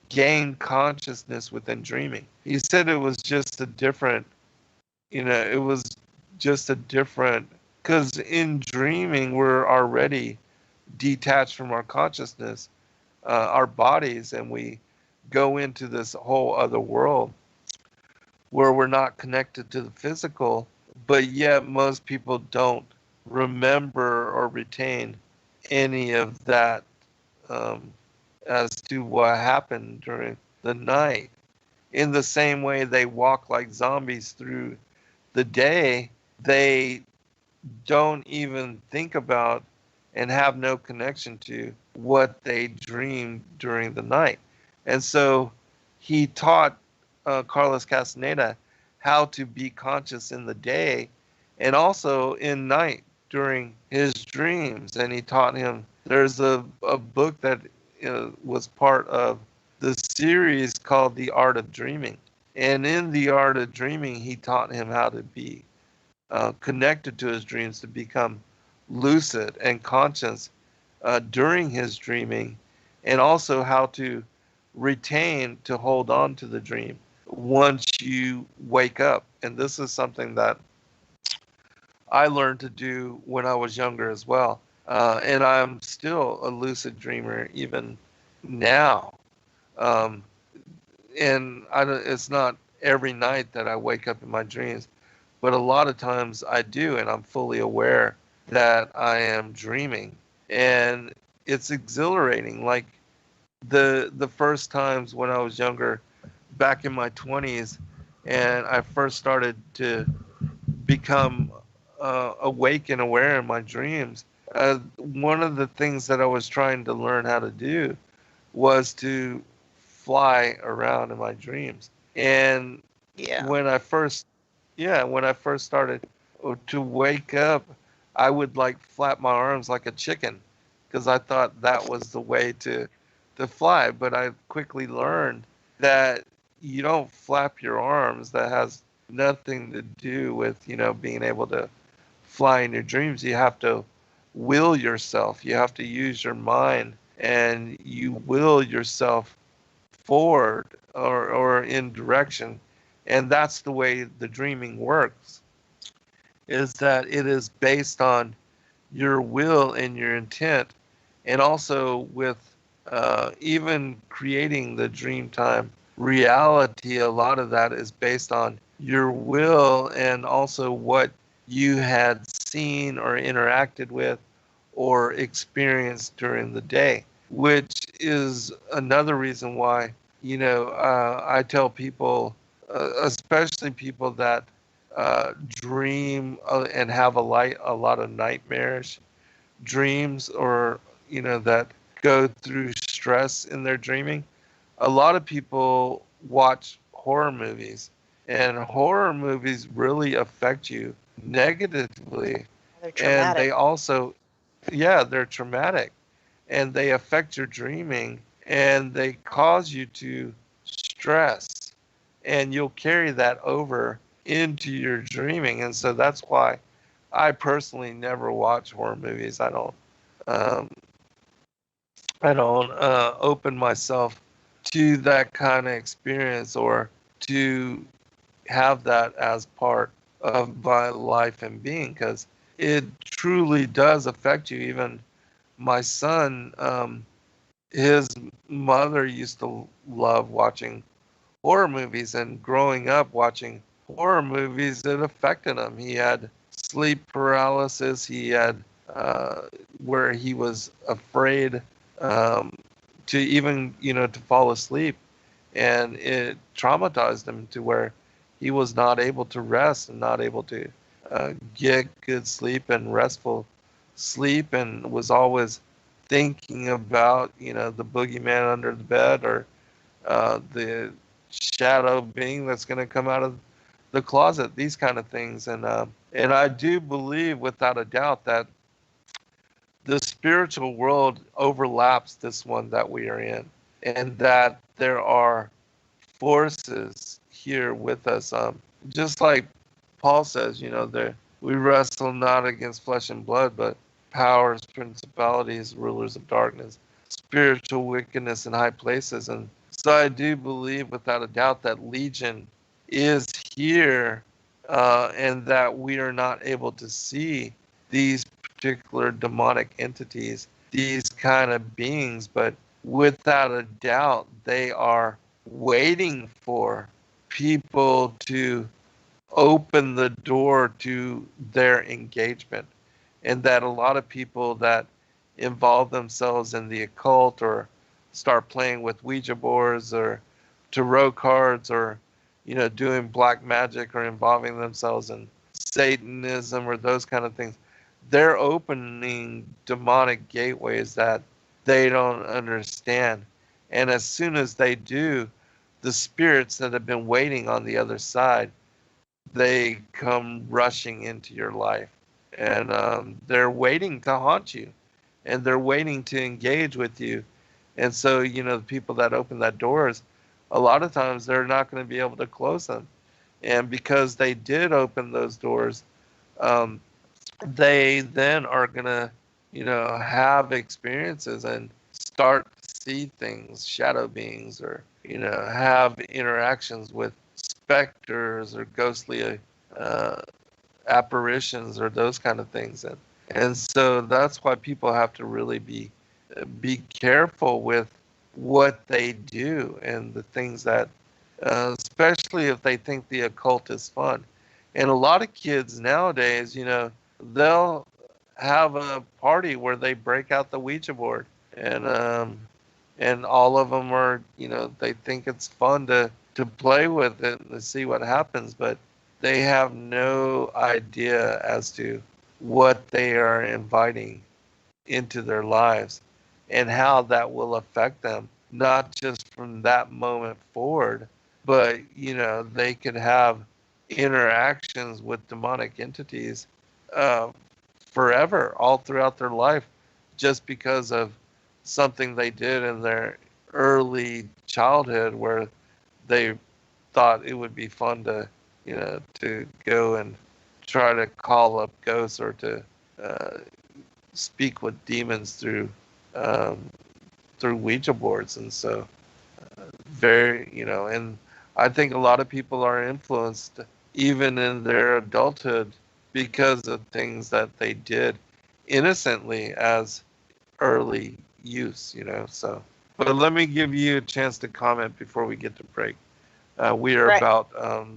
gain consciousness within dreaming. He said it was just a different, it was just a different, because in dreaming, we're already detached from our consciousness, our bodies, and we go into this whole other world where we're not connected to the physical, but yet most people don't remember or retain any of that, um, as to what happened during the night. In the same way they walk like zombies through the day, they don't even think about and have no connection to what they dreamed during the night. And so he taught Carlos Castaneda how to be conscious in the day and also in night during his dreams. And he taught him, there's a book that was part of the series called The Art of Dreaming. And in The Art of Dreaming, he taught him how to be connected to his dreams, to become lucid and conscious during his dreaming, and also how to retain, to hold on to the dream once you wake up. And this is something that I learned to do when I was younger as well. And I'm still a lucid dreamer even now. Um, and it's not every night that I wake up in my dreams, but a lot of times I do, and I'm fully aware that I am dreaming. And it's exhilarating. Like the first times when I was younger, back in my 20s, and I first started to become awake and aware in my dreams, one of the things that I was trying to learn how to do was to fly around in my dreams. And Yeah. when I first, yeah, when I first started to wake up, I would like flap my arms like a chicken because I thought that was the way to fly. But I quickly learned that you don't flap your arms. That has nothing to do with, being able to fly in your dreams. You have to will yourself. You have to use your mind, and you will yourself forward or in direction. And that's the way the dreaming works, is that it is based on your will and your intent, and also with even creating the dream time reality. A lot of that is based on your will and also what you had seen or interacted with or experienced during the day, which is another reason why, I tell people, especially people that dream and have a lot of nightmarish dreams, or that go through stress in their dreaming. a lot of people watch horror movies, and horror movies really affect you negatively. They're And traumatic. they also, yeah, they're traumatic, and they affect your dreaming, and they cause you to stress, and you'll carry that over into your dreaming. And so that's why I personally never watch horror movies. Um, I don't open myself to that kind of experience, or to have that as part of my life and being, because it truly does affect you. Even my son, his mother used to love watching horror movies, and growing up watching horror movies, it affected him. He had sleep paralysis. He had where he was afraid um, to even, to fall asleep, and it traumatized him to where he was not able to rest and not able to get good sleep and restful sleep, and was always thinking about, the boogeyman under the bed, or the shadow being that's going to come out of the closet, these kind of things. And I do believe without a doubt that the spiritual world overlaps this one that we are in, and that there are forces here with us. Just like Paul says, there, we wrestle not against flesh and blood, but powers, principalities, rulers of darkness, spiritual wickedness in high places. And so I do believe without a doubt that Legion is here, and that we are not able to see these particular demonic entities, these kind of beings, but without a doubt, they are waiting for people to open the door to their engagement. And that a lot of people that involve themselves in the occult, or start playing with Ouija boards or tarot cards, or doing black magic, or involving themselves in Satanism or those kind of things, they're opening demonic gateways that they don't understand. And as soon as they do, the spirits that have been waiting on the other side, they come rushing into your life, and they're waiting to haunt you, and they're waiting to engage with you. And so, the people that open that doors, a lot of times they're not going to be able to close them. And because they did open those doors, um, they then are going to, have experiences and start to see things, shadow beings, or, have interactions with specters or ghostly uh, apparitions, or those kind of things. And so that's why people have to really be careful with what they do, and the things that, especially if they think the occult is fun. And a lot of kids nowadays, they'll have a party where they break out the Ouija board, and all of them are, they think it's fun to play with it and to see what happens, but they have no idea as to what they are inviting into their lives, and how that will affect them, not just from that moment forward, but they could have interactions with demonic entities uh, forever, all throughout their life, just because of something they did in their early childhood, where they thought it would be fun to go and try to call up ghosts, or to uh, speak with demons um, through Ouija boards. And so, very, and I think a lot of people are influenced even in their adulthood because of things that they did innocently as early use, so. But let me give you a chance to comment before we get to break. We are Right. about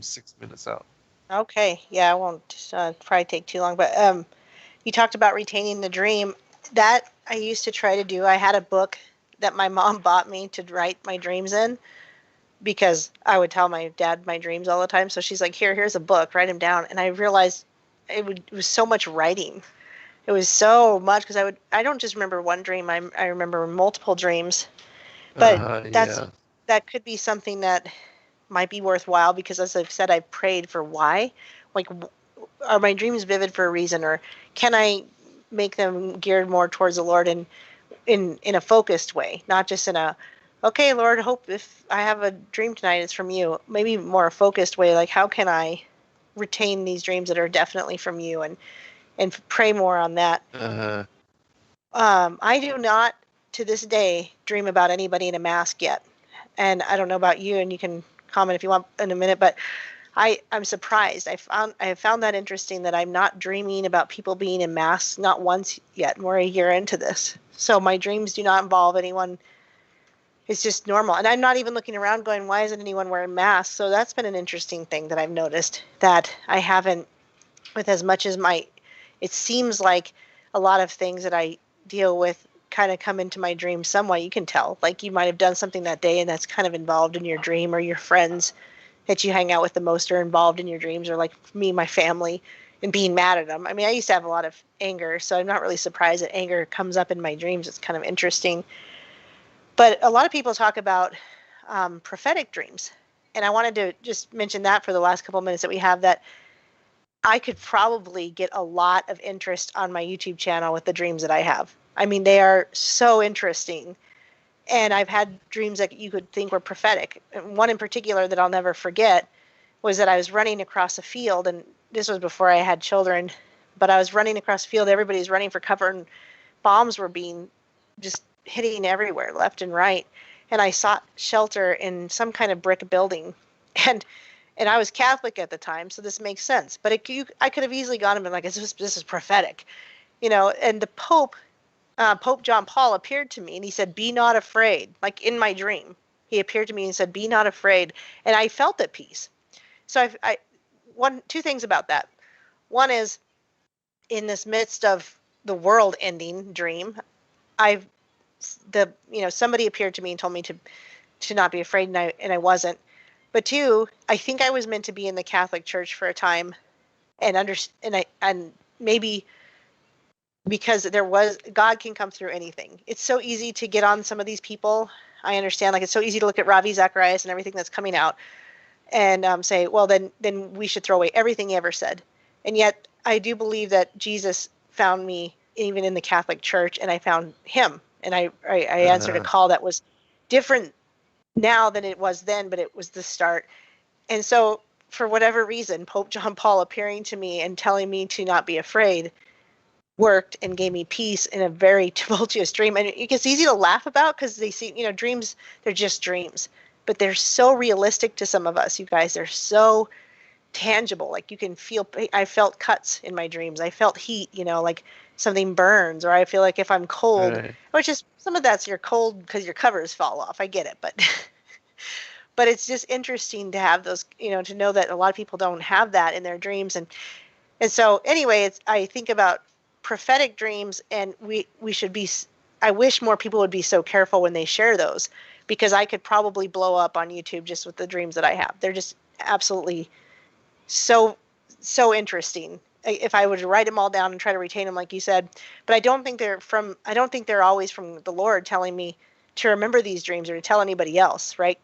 6 minutes out. Okay. Yeah, I won't probably take too long. But you talked about retaining the dream. That I used to try to do. I had a book that my mom bought me to write my dreams in, because I would tell my dad my dreams all the time. So she's like, here's a book, write them down. And I realized it was so much writing. It was so much, because I don't just remember one dream. I remember multiple dreams. But that's Yeah. that could be something that might be worthwhile, because as I've said, I've prayed for why. Like, are my dreams vivid for a reason, or can I make them geared more towards the Lord and in a focused way, not just in a, okay, Lord, hope if I have a dream tonight, it's from you. Maybe more a focused way, like how can I retain these dreams that are definitely from you, and pray more on that. Uh-huh. I do not, to this day, dream about anybody in a mask yet. And I don't know about you, and you can comment if you want in a minute, but I'm surprised. I have found that interesting that I'm not dreaming about people being in masks, not once yet. We're a year into this. So my dreams do not involve anyone. It's just normal. And I'm not even looking around going, why isn't anyone wearing masks? So that's been an interesting thing that I've noticed, that I haven't, with as much as it seems like a lot of things that I deal with kind of come into my dream somewhat. You can tell, like you might have done something that day and that's kind of involved in your dream, or your friends that you hang out with the most are involved in your dreams, or like me, my family, and being mad at them. I mean, I used to have a lot of anger, so I'm not really surprised that anger comes up in my dreams. It's kind of interesting. But a lot of people talk about prophetic dreams. And I wanted to just mention that for the last couple of minutes that we have, that I could probably get a lot of interest on my YouTube channel with the dreams that I have. I mean, they are so interesting. And I've had dreams that you could think were prophetic. And one in particular that I'll never forget was that I was running across a field, and this was before I had children, but I was running across a field, everybody's running for cover, and bombs were being just hitting everywhere, left and right. And I sought shelter in some kind of brick building. And I was Catholic at the time, so this makes sense. But I could have easily gone and been like, this is prophetic. And the Pope John Paul appeared to me, and he said, be not afraid. Like in my dream, he appeared to me and said, be not afraid. And I felt at peace. So two things about that. One is, in this midst of the world ending dream, somebody appeared to me and told me to not be afraid, and I wasn't. But two, I think I was meant to be in the Catholic Church for a time, and maybe because God can come through anything. It's so easy to get on some of these people. I understand, like it's so easy to look at Ravi Zacharias and everything that's coming out and say, well, then we should throw away everything he ever said. And yet I do believe that Jesus found me even in the Catholic Church, and I found him, and I answered a call that was different now than it was then, but it was the start. And so for whatever reason, Pope John Paul appearing to me and telling me to not be afraid worked and gave me peace in a very tumultuous dream. And it's easy to laugh about because they see, dreams, they're just dreams, but they're so realistic to some of us, you guys. They're so tangible. Like you can feel, I felt cuts in my dreams. I felt heat, like something burns, or I feel like if I'm cold, Right. which is, some of that's you're cold because your covers fall off. I get it. But, but it's just interesting to have those, to know that a lot of people don't have that in their dreams. And so anyway, I think about prophetic dreams, and we should be, I wish more people would be so careful when they share those, because I could probably blow up on YouTube just with the dreams that I have. They're just absolutely so interesting if I would write them all down and try to retain them, like you said. But I don't think they're always from the Lord telling me to remember these dreams or to tell anybody else, right?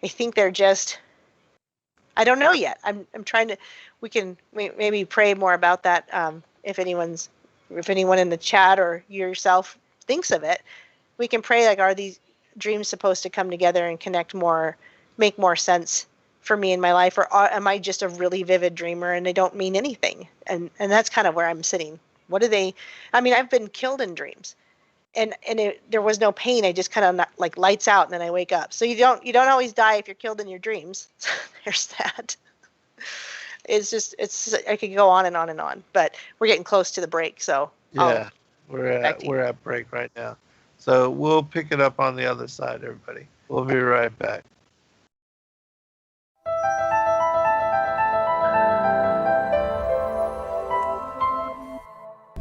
I think they're just, I don't know yet. I'm trying to, we can maybe pray more about that. If anyone in the chat or yourself thinks of it, we can pray, like, are these dreams supposed to come together and connect more, make more sense for me in my life, or am I just a really vivid dreamer and they don't mean anything? And that's kind of where I'm sitting. What do they, I mean, I've been killed in dreams, and there was no pain. I just kind of like lights out and then I wake up. So you don't always die if you're killed in your dreams. There's that. It's I could go on and on and on, but we're getting close to the break. So yeah, we're at break right now. So we'll pick it up on the other side, everybody. We'll be right back.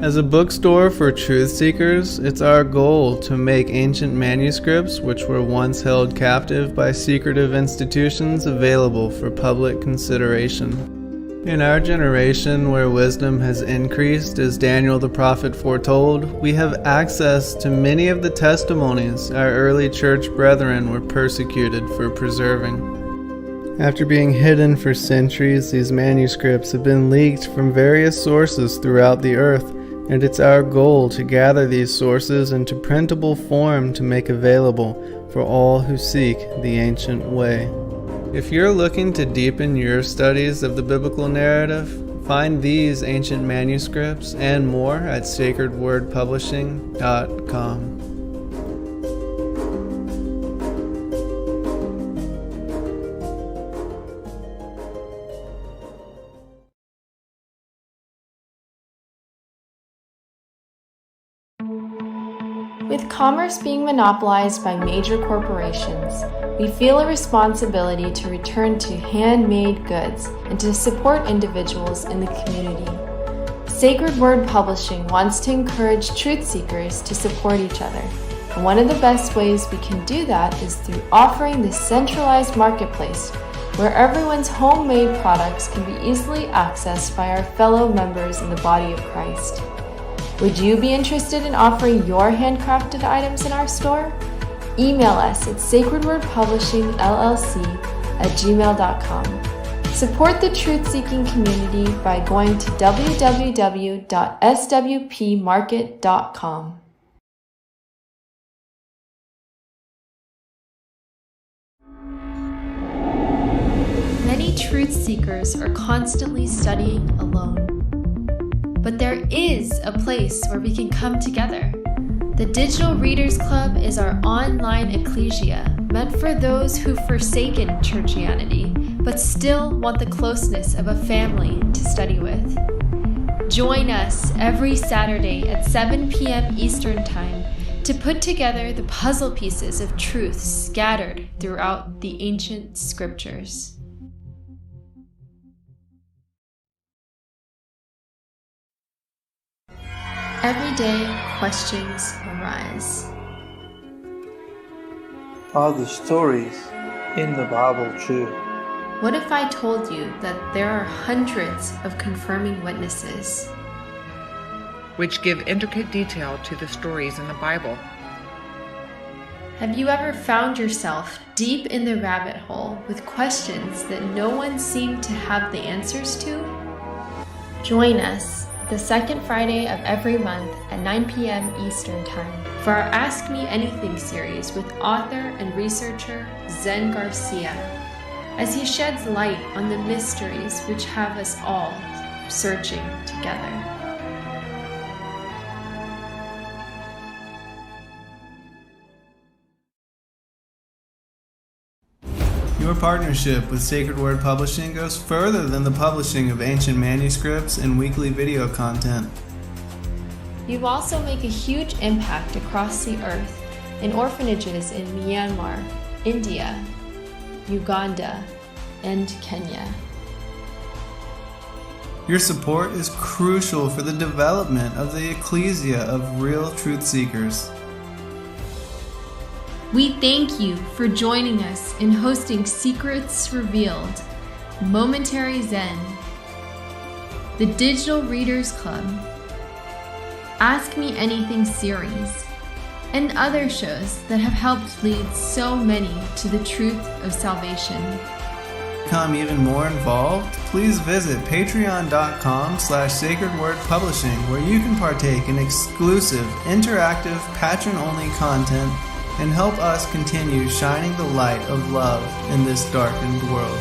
As a bookstore for truth seekers, it's our goal to make ancient manuscripts which were once held captive by secretive institutions available for public consideration. In our generation, where wisdom has increased, as Daniel the prophet foretold, we have access to many of the testimonies our early church brethren were persecuted for preserving. After being hidden for centuries, these manuscripts have been leaked from various sources throughout the earth, and it's our goal to gather these sources into printable form to make available for all who seek the ancient way. If you're looking to deepen your studies of the biblical narrative, find these ancient manuscripts and more at sacredwordpublishing.com. With commerce being monopolized by major corporations, we feel a responsibility to return to handmade goods and to support individuals in the community. Sacred Word Publishing wants to encourage truth seekers to support each other. And one of the best ways we can do that is through offering this centralized marketplace where everyone's homemade products can be easily accessed by our fellow members in the body of Christ. Would you be interested in offering your handcrafted items in our store? Email us at sacredwordpublishingllc@gmail.com. Support the truth-seeking community by going to www.swpmarket.com. Many truth seekers are constantly studying alone. But there is a place where we can come together. The Digital Readers Club is our online ecclesia meant for those who've forsaken churchianity but still want the closeness of a family to study with. Join us every Saturday at 7 p.m. Eastern Time to put together the puzzle pieces of truth scattered throughout the ancient scriptures. Every day, questions arise. Are the stories in the Bible true? What if I told you that there are hundreds of confirming witnesses? Which give intricate detail to the stories in the Bible. Have you ever found yourself deep in the rabbit hole with questions that no one seemed to have the answers to? Join us the second Friday of every month at 9 p.m. Eastern Time for our Ask Me Anything series with author and researcher Zen Garcia, as he sheds light on the mysteries which have us all searching together. Your partnership with Sacred Word Publishing goes further than the publishing of ancient manuscripts and weekly video content. You also make a huge impact across the earth in orphanages in Myanmar, India, Uganda, and Kenya. Your support is crucial for the development of the ecclesia of real truth seekers. We thank you for joining us in hosting Secrets Revealed, Momentary Zen, the Digital Readers Club, Ask Me Anything series, and other shows that have helped lead so many to the truth of salvation. To become even more involved, please visit patreon.com/sacredwordpublishing, where you can partake in exclusive, interactive, patron-only content and help us continue shining the light of love in this darkened world.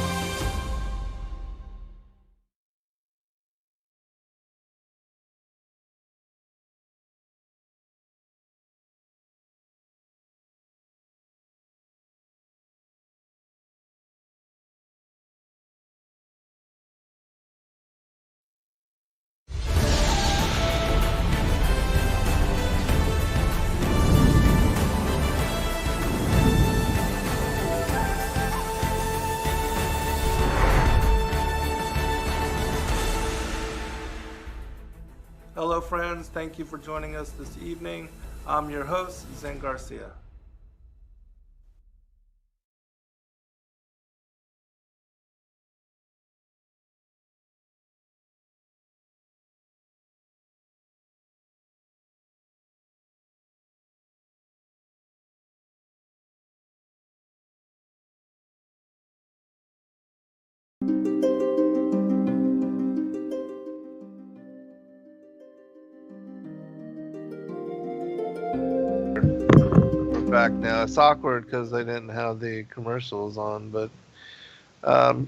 Hello, friends. Thank you for joining us this evening. I'm your host, Zen Garcia. back now. It's awkward because I didn't have the commercials on, but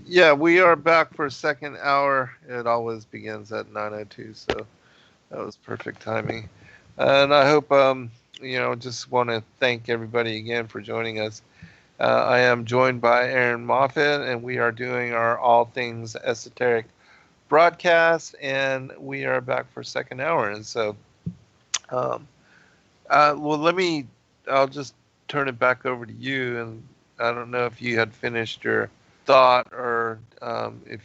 yeah, we are back for a second hour. It always begins at 9:02, so that was perfect timing. And I hope, just want to thank everybody again for joining us. I am joined by Erin Moffett, and we are doing our All Things Esoteric broadcast, and we are back for second hour. And so, I'll just turn it back over to you. And I don't know if you had finished your thought or if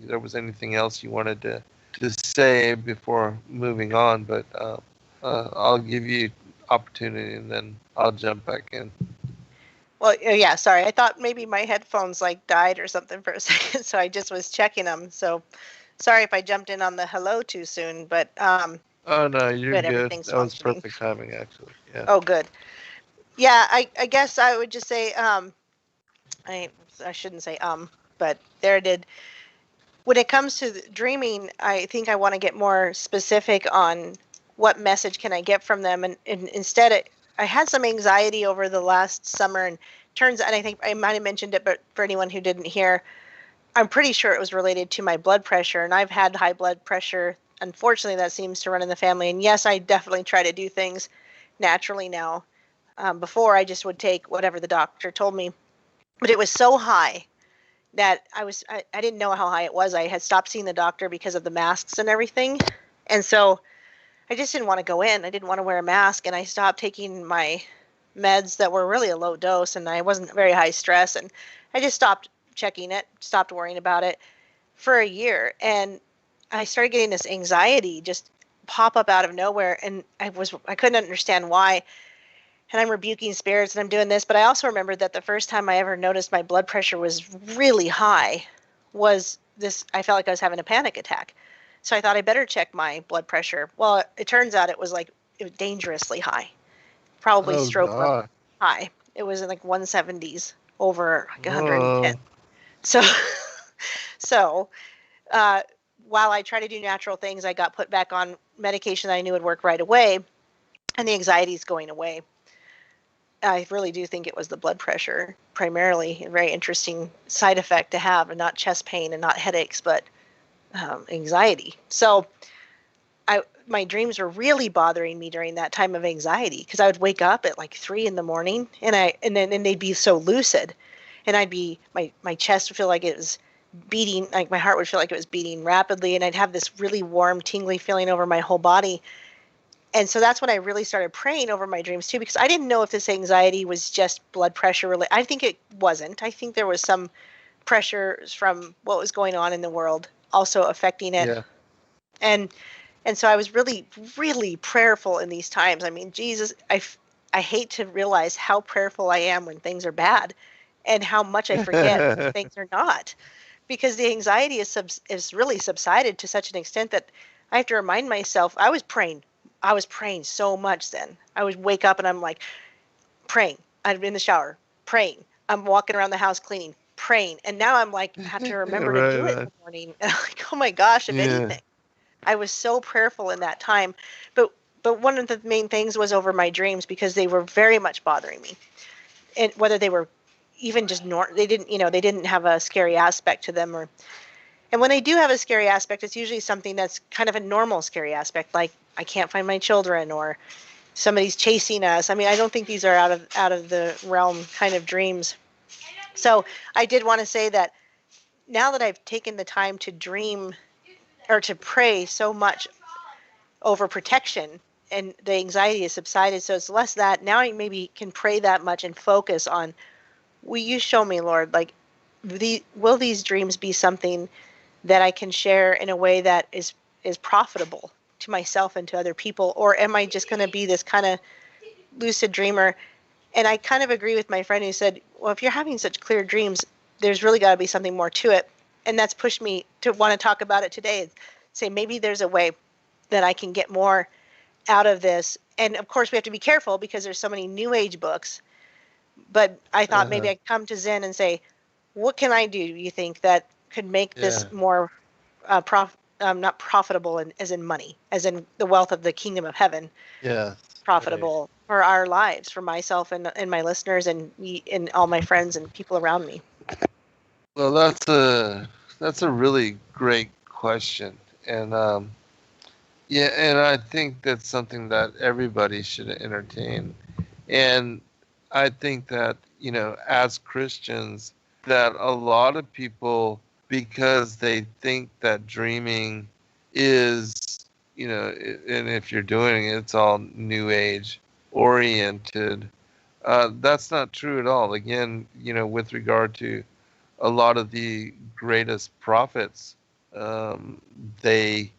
there was anything else you wanted to say before moving on, but I'll give you opportunity and then I'll jump back in. Well, yeah, sorry. I thought maybe my headphones died or something for a second, so I just was checking them. So sorry if I jumped in on the hello too soon, but Oh no, you're good. Everything's That was functioning. perfect timing, actually. Yeah. Oh, good. Yeah, I guess I would just say I shouldn't say but there it did. When it comes to dreaming, I think I want to get more specific on what message can I get from them, and instead I had some anxiety over the last summer, and turns out, and I think I might have mentioned it, but for anyone who didn't hear, I'm pretty sure it was related to my blood pressure, and I've had high blood pressure. Unfortunately, that seems to run in the family, and yes, I definitely try to do things naturally now. Before, I just would take whatever the doctor told me, but it was so high that I didn't know how high it was. I had stopped seeing the doctor because of the masks and everything, and so I just didn't want to go in. I didn't want to wear a mask, and I stopped taking my meds that were really a low dose, and I wasn't very high stress, and I just stopped checking it, stopped worrying about it for a year, and I started getting this anxiety just pop up out of nowhere, and I couldn't understand why. And I'm rebuking spirits and I'm doing this, but I also remembered that the first time I ever noticed my blood pressure was really high was this. I felt like I was having a panic attack. So I thought I better check my blood pressure. Well, it turns out it was dangerously high, probably stroke level high. It was in 170s over 110. So, so while I tried to do natural things, I got put back on medication that I knew would work right away, and the anxiety is going away. I really do think it was the blood pressure, primarily. A very interesting side effect to have, and not chest pain and not headaches, but anxiety. So my dreams were really bothering me during that time of anxiety, because I would wake up at 3 a.m, and then they'd be so lucid, and I'd be my chest would feel like it was beating, my heart would feel like it was beating rapidly, and I'd have this really warm, tingly feeling over my whole body. And so that's when I really started praying over my dreams too, because I didn't know if this anxiety was just blood pressure related. I think it wasn't. I think there was some pressures from what was going on in the world also affecting it. Yeah. And so I was really, really prayerful in these times. I mean, Jesus, I hate to realize how prayerful I am when things are bad, and how much I forget when things are not, because the anxiety is really subsided to such an extent that I have to remind myself I was praying so much then. I would wake up and I'm praying. I'm in the shower, praying. I'm walking around the house cleaning, praying. And now I'm have to remember to do it in the morning. And I'm oh my gosh, if anything. I was so prayerful in that time. But one of the main things was over my dreams, because they were very much bothering me. And whether they were even just they didn't have a scary aspect to them, and when they do have a scary aspect, it's usually something that's kind of a normal scary aspect, like I can't find my children, or somebody's chasing us. I mean, I don't think these are out of the realm kind of dreams. So I did want to say that now that I've taken the time to dream or to pray so much over protection, and the anxiety has subsided, so it's less that. Now I maybe can pray that much and focus on, will you show me, Lord, will these dreams be something that I can share in a way that is profitable to myself and to other people? Or am I just going to be this kind of lucid dreamer? And I kind of agree with my friend who said, well, if you're having such clear dreams, there's really got to be something more to it. And that's pushed me to want to talk about it today and say, maybe there's a way that I can get more out of this. And of course we have to be careful, because there's so many new age books. But I thought maybe I'd come to Zen and say, what can I do, you think, that could make this more not profitable as in money, as in the wealth of the kingdom of heaven. Yeah. profitable for our lives, for myself and my listeners and me and all my friends and people around me. Well, that's a really great question, and yeah, and I think that's something that everybody should entertain. And I think that, as Christians, that a lot of people, because they think that dreaming is, and if you're doing it, it's all new age oriented. That's not true at all. Again, with regard to a lot of the greatest prophets, um, they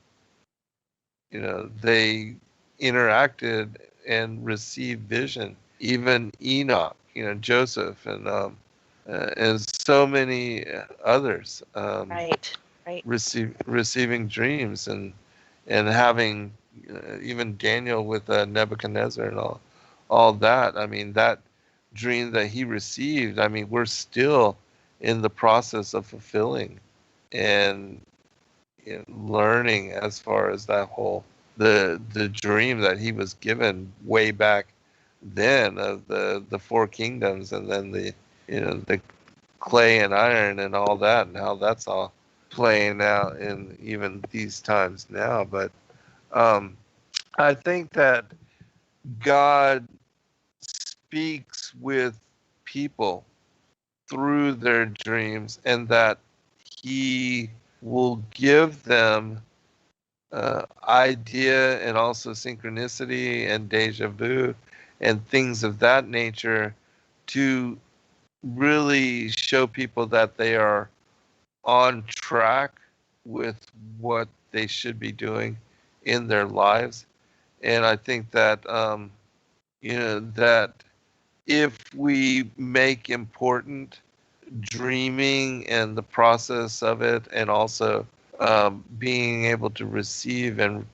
they interacted and received vision. Even Enoch, Joseph, and so many others, Right. receiving dreams, and having, even Daniel with Nebuchadnezzar and all that. I mean, that dream that he received, I mean, we're still in the process of fulfilling and, learning as far as that whole the dream that he was given way back then of the four kingdoms, and then the clay and iron and all that, and how that's all playing out in even these times now. But I think that God speaks with people through their dreams, and that he will give them idea and also synchronicity and deja vu and things of that nature to really show people that they are on track with what they should be doing in their lives. And I think that, that if we make important dreaming and the process of it, and also being able to receive and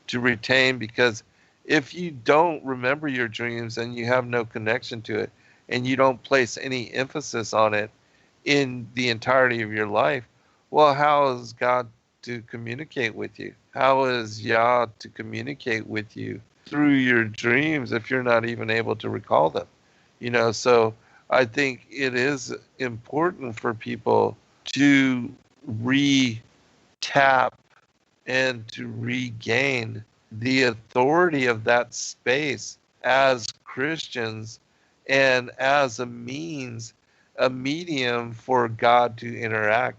to retain, because if you don't remember your dreams and you have no connection to it, and you don't place any emphasis on it in the entirety of your life, well, how is God to communicate with you? How is Yah to communicate with you through your dreams if you're not even able to recall them? So I think it is important for people to tap and to regain the authority of that space as Christians, and as a medium for God to interact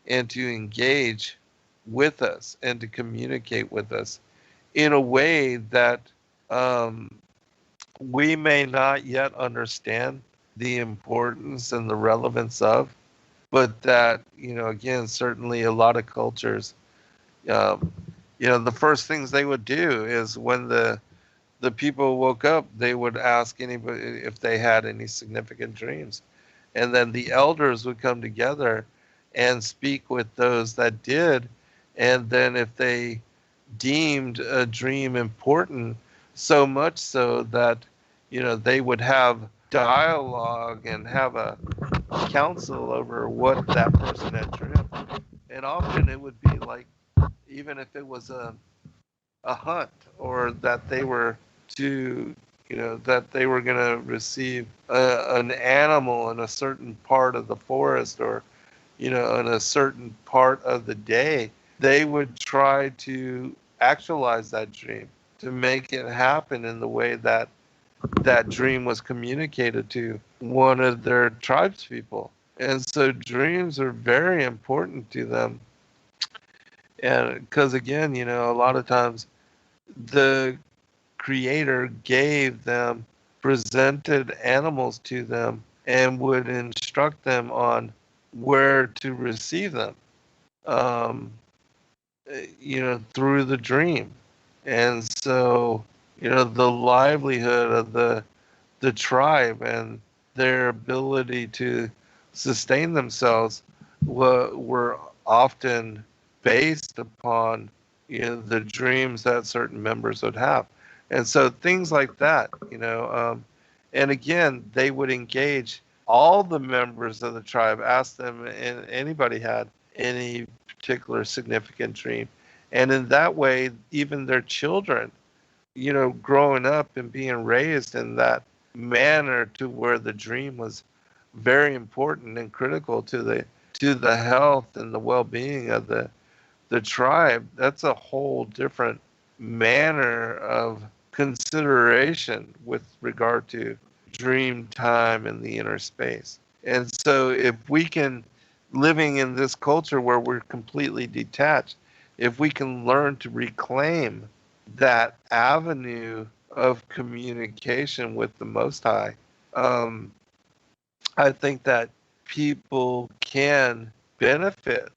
and to engage with us and to communicate with us in a way that um, we may not yet understand the importance and the relevance of, but that, again, certainly a lot of cultures, um, the first things they would do is when the people woke up, they would ask anybody if they had any significant dreams. And then the elders would come together and speak with those that did. And then if they deemed a dream important, so much so that, they would have dialogue and have a council over what that person had dreamt. And often it would be like, even if it was a hunt, or that they were to, that they were going to receive an animal in a certain part of the forest, or, in a certain part of the day, they would try to actualize that dream, to make it happen in the way that that dream was communicated to one of their tribespeople. And so dreams are very important to them. And because, again, a lot of times the creator gave them, presented animals to them, and would instruct them on where to receive them, um, through the dream. And so, the livelihood of the tribe and their ability to sustain themselves were often based upon, the dreams that certain members would have. And so things like that, and again, they would engage all the members of the tribe, ask them if anybody had any particular significant dream. And in that way, even their children growing up and being raised in that manner to where the dream was very important and critical to the health and the well-being of the tribe, that's a whole different manner of consideration with regard to dream time and the inner space. And so if we can, living in this culture where we're completely detached, if we can learn to reclaim that avenue of communication with the Most High, um, I think that people can benefit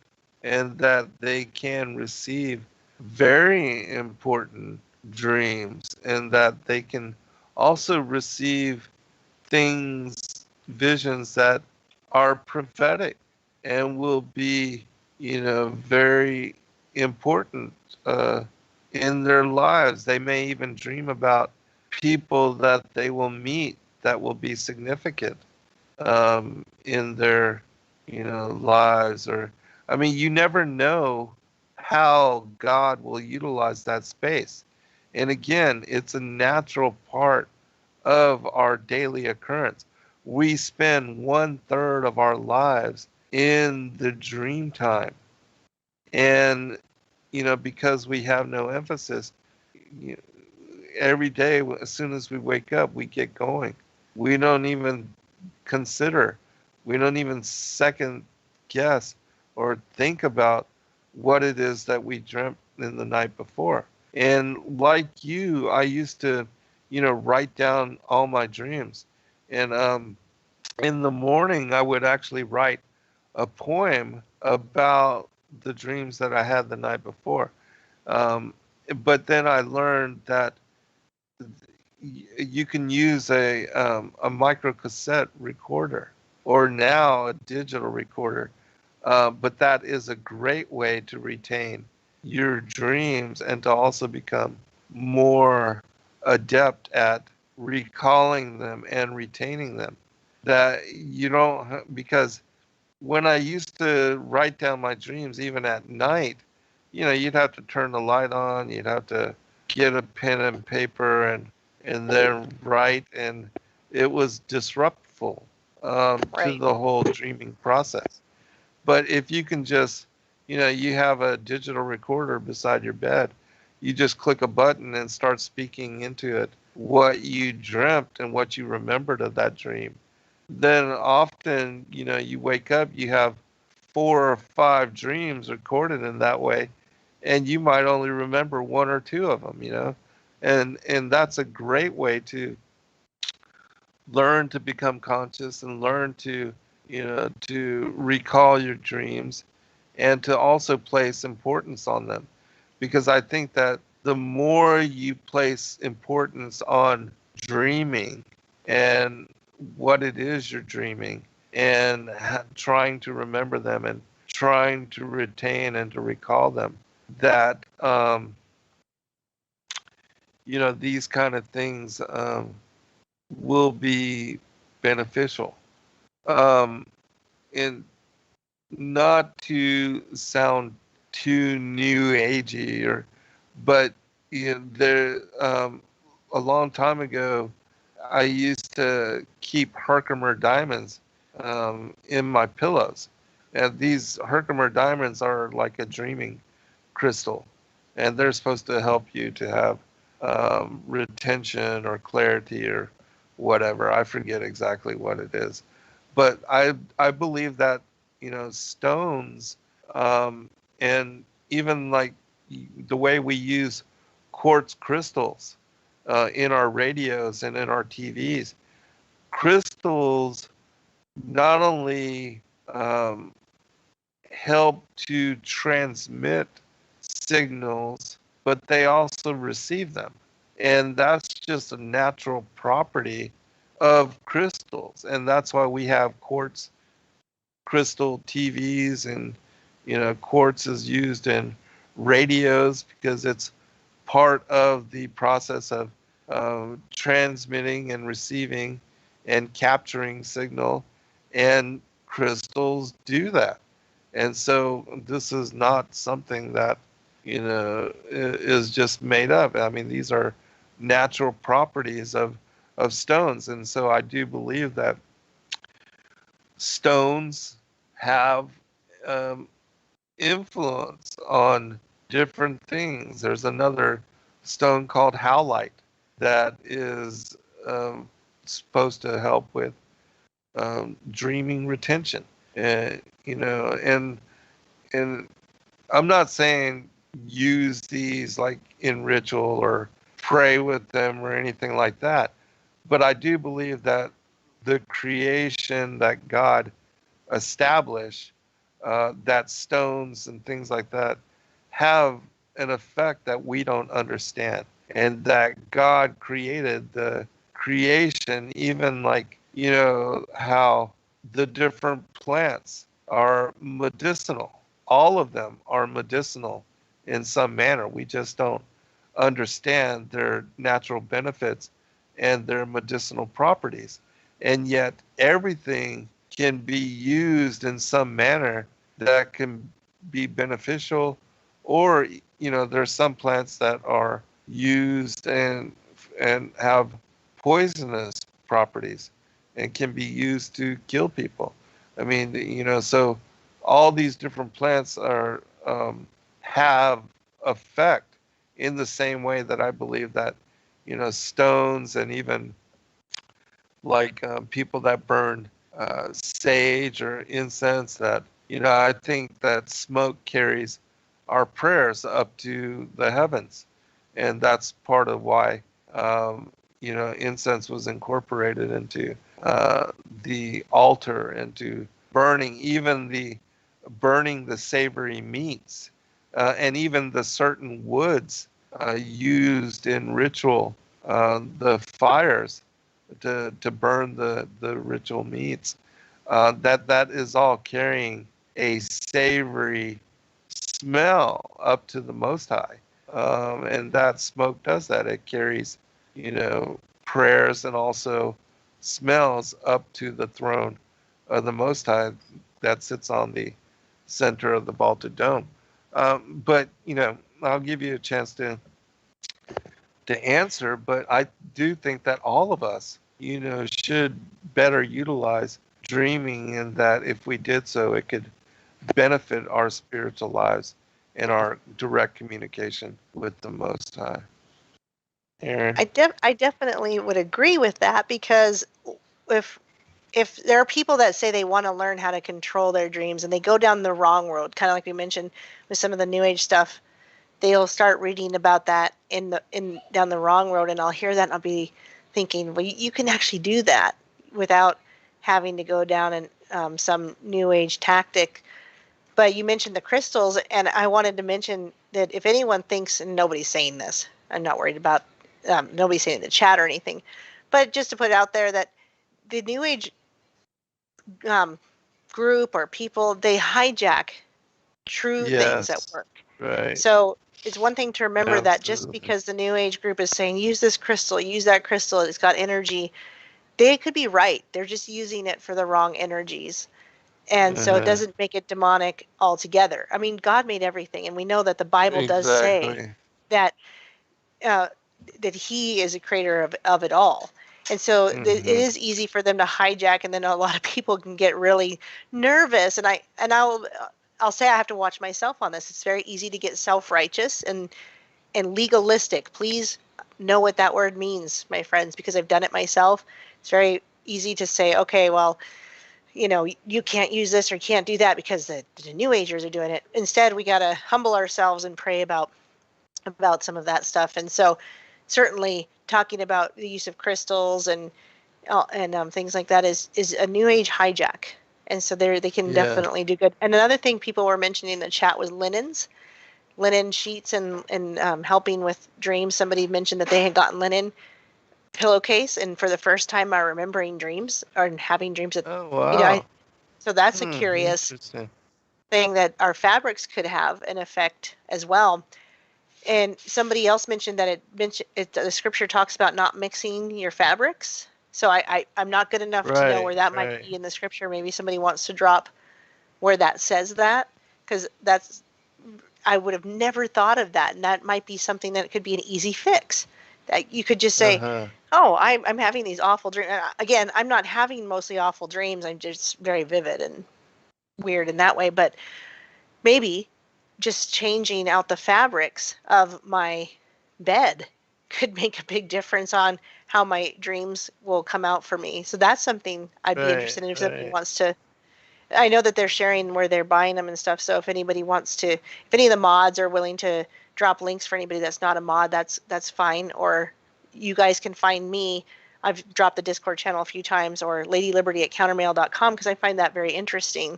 and that they can receive very important dreams and that they can also receive things, visions that are prophetic and will be, very important in their lives. They may even dream about people that they will meet that will be significant in their, lives. Or, I mean, you never know how God will utilize that space. And again, it's a natural part of our daily occurrence. We spend 1/3 of our lives in the dream time. And, because we have no emphasis, you every day, as soon as we wake up, we get going. We don't even consider, we don't even second guess or think about what it is that we dreamt in the night before. And like you, I used to, write down all my dreams. And in the morning, I would actually write a poem about the dreams that I had the night before. Um, but then I learned that you can use a micro cassette recorder or now a digital recorder. But that is a great way to retain your dreams and to also become more adept at recalling them and retaining them. That you don't, because when I used to write down my dreams, even at night, you'd have to turn the light on, you'd have to get a pen and paper and then write, and it was disruptful to Right. the whole dreaming process. But if you can just, you have a digital recorder beside your bed, you just click a button and start speaking into it what you dreamt and what you remembered of that dream. Then often, you wake up, you have 4 or 5 dreams recorded in that way, and you might only remember 1 or 2 of them. And that's a great way to learn to become conscious and learn to recall your dreams and to also place importance on them. Because I think that the more you place importance on dreaming and what it is you're dreaming and trying to remember them and trying to retain and to recall them, that these kind of things will be beneficial. And not to sound too new agey, but there a long time ago, I used to keep Herkimer diamonds in my pillows, and these Herkimer diamonds are like a dreaming crystal, and they're supposed to help you to have retention or clarity or whatever. I forget exactly what it is, but I believe that stones and even like the way we use quartz crystals in our radios and in our TVs, crystals not only help to transmit signals, but they also receive them. And that's just a natural property of crystals. And that's why we have quartz crystal TVs, and quartz is used in radios because it's part of the process of transmitting and receiving and capturing signal, and crystals do that. And so this is not something that is just made up. I mean, these are natural properties of stones. And so I do believe that stones have influence on different things. There's another stone called howlite that is supposed to help with dreaming retention. You know, and I'm not saying use these like in ritual or pray with them or anything like that, but I do believe that the creation that God established, that stones and things like that have an effect that we don't understand, and that God created the creation, even like, you know, how the different plants are medicinal. All of them are medicinal in some manner. We just don't understand their natural benefits and their medicinal properties. And yet everything can be used in some manner that can be beneficial, or, you know, there's some plants that are used and have poisonous properties and can be used to kill people. I mean, you know, so all these different plants are have effect in the same way that I believe that, you know, stones and even like people that burn sage or incense, that, you know, I think that smoke carries our prayers up to the heavens, and that's part of why you know, incense was incorporated into the altar, into burning, even the burning the savory meats, and even the certain woods used in ritual, the fires to burn the ritual meats. That is all carrying a savory smell up to the Most High, and that smoke does that. It carries, you know, prayers and also smells up to the throne of the Most High that sits on the center of the vaulted dome. But, you know, I'll give you a chance to answer, but I do think that all of us, you know, should better utilize dreaming, and that if we did so, it could benefit our spiritual lives and our direct communication with the Most High. Erin? I definitely would agree with that, because if there are people that say they want to learn how to control their dreams and they go down the wrong road, kind of like we mentioned with some of the New Age stuff, they'll start reading about that in down the wrong road, and I'll hear that and I'll be thinking, well, you can actually do that without having to go down in some New Age tactic. But you mentioned the crystals, and I wanted to mention that if anyone thinks, and nobody's saying this, I'm not worried about nobody's saying in the chat or anything, but just to put it out there that the New Age group or people, they hijack true things at Yes, work. right. So it's one thing to remember that just Absolutely. because the New Age group is saying use this crystal, use that crystal, it's got energy, they could be right. They're just using it for the wrong energies. And so it Uh-huh. doesn't make it demonic altogether. I mean, God made everything, and we know that the Bible does say Exactly. that uh, that He is a creator of it all. And so it Hmm. is easy for them to hijack, and then a lot of people can get really nervous. And I'll say I have to watch myself on this. It's very easy to get self-righteous and legalistic. Please know what that word means, my friends, because I've done it myself. It's very easy to say, okay, well, you know, you can't use this or you can't do that because the New Agers are doing it. Instead, we got to humble ourselves and pray about some of that stuff. And so, certainly, talking about the use of crystals and things like that is a New Age hijack. And so they can Yeah. definitely do good. And another thing people were mentioning in the chat was linen sheets and helping with dreams. Somebody mentioned that they had gotten linen pillowcase, and for the first time are remembering dreams or having dreams that, Oh, you know, wow. so that's a curious Interesting. thing that our fabrics could have an effect as well. And somebody else mentioned that the scripture talks about not mixing your fabrics. So I'm not good enough to know Right, where that might right. be in the scripture. Maybe somebody wants to drop where that says that, because I would have never thought of that, and that might be something that could be an easy fix. You could just say, Uh-huh. oh, I'm having these awful dreams. Again, I'm not having mostly awful dreams. I'm just very vivid and weird in that way. But maybe just changing out the fabrics of my bed could make a big difference on how my dreams will come out for me. So that's something I'd be Right, interested in if somebody right. wants to. I know that they're sharing where they're buying them and stuff. So if anybody wants to, if any of the mods are willing to drop links for anybody that's not a mod, that's fine. Or you guys can find me. I've dropped the Discord channel a few times, or ladyliberty@countermail.com, because I find that very interesting.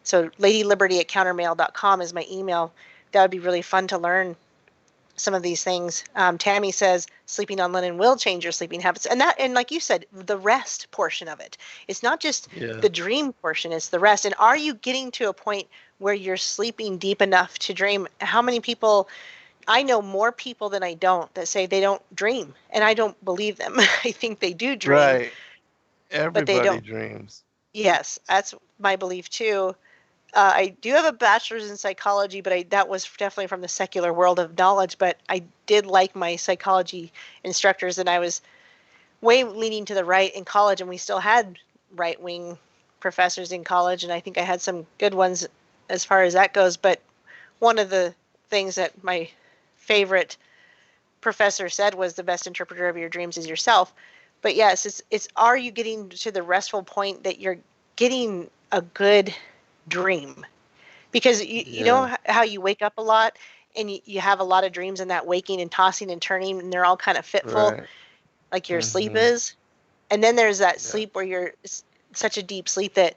So ladyliberty@countermail.com is my email. That would be really fun to learn some of these things. Tammy says sleeping on linen will change your sleeping habits, and like you said, the rest portion of it. It's not just Yeah. the dream portion; it's the rest. And are you getting to a point where you're sleeping deep enough to dream? How many people? I know more people than I don't that say they don't dream, and I don't believe them. I think they do dream, Right. but they Everybody don't. dreams. Yes, that's my belief too. I do have a bachelor's in psychology, but that was definitely from the secular world of knowledge. But I did like my psychology instructors, and I was way leaning to the right in college, and we still had right wing professors in college, and I think I had some good ones as far as that goes. But one of the things that my favorite professor said was the best interpreter of your dreams is yourself. But yes, it's are you getting to the restful point that you're getting a good dream? Because you Yeah. know how you wake up a lot and you have a lot of dreams in that waking and tossing and turning, and they're all kind of fitful, Right. like your sleep Mm-hmm. is. And then there's that Yeah. sleep where you're such a deep sleep that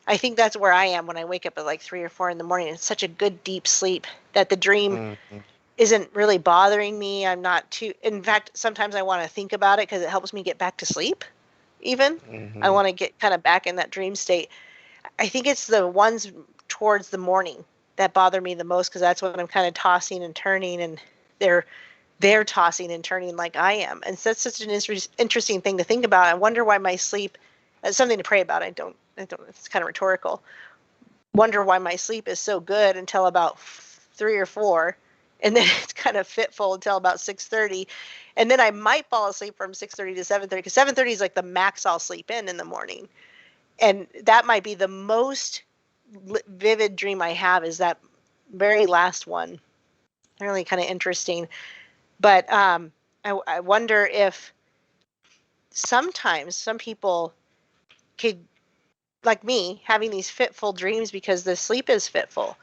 I think that's where I am when I wake up at like 3 or 4 in the morning. It's such a good deep sleep that the dream Mm-hmm. isn't really bothering me. I'm not too, in fact, sometimes I want to think about it because it helps me get back to sleep, even. I Mm-hmm. want to get kind of back in that dream state. I think it's the ones towards the morning that bother me the most, because that's when I'm kind of tossing and turning, and they're tossing and turning like I am. And so that's such an interesting thing to think about. I wonder why my sleep. It's something to pray about. I don't. It's kind of rhetorical. Wonder why my sleep is so good until about 3 or 4, and then it's kind of fitful until about 6:30, and then I might fall asleep from 6:30 to 7:30, because 7:30 is like the max I'll sleep in the morning, and that might be the most vivid dream I have, is that very last one. Really kind of interesting. But I wonder if sometimes some people could, like me, having these fitful dreams because the sleep is fitful.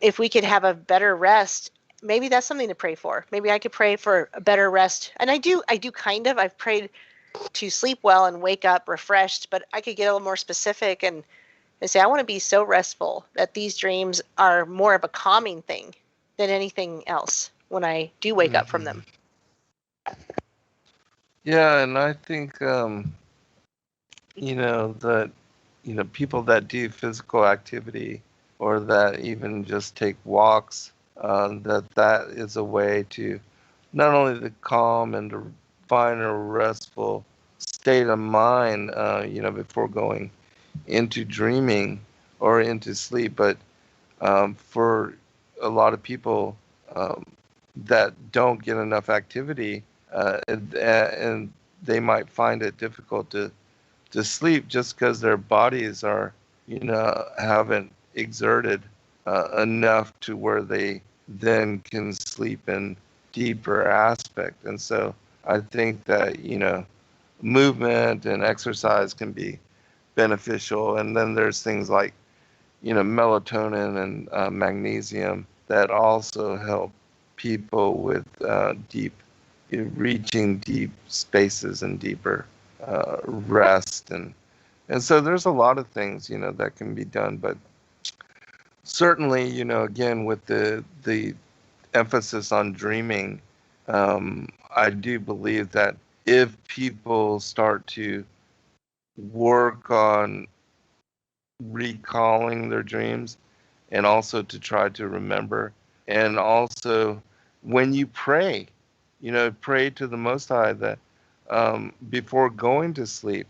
If we could have a better rest, maybe that's something to pray for. Maybe I could pray for a better rest. And I do kind of. I've prayed to sleep well and wake up refreshed, but I could get a little more specific and say, I want to be so restful that these dreams are more of a calming thing than anything else when I do wake up from Mm-hmm. them. Yeah, and I think that people that do physical activity or that even just take walks, that is a way to not only to calm and to find a restful state of mind, before going into dreaming or into sleep, but for a lot of people that don't get enough activity, and they might find it difficult to sleep just because their bodies are, haven't exerted enough to where they then can sleep in deeper aspect. And so I think that, movement and exercise can be beneficial. And then there's things like, melatonin and magnesium that also help people with reaching deep spaces and deeper rest. And so there's a lot of things, that can be done. But certainly, again, with the emphasis on dreaming, I do believe that if people start to work on recalling their dreams and also to try to remember, and also when you pray, pray to the Most High that before going to sleep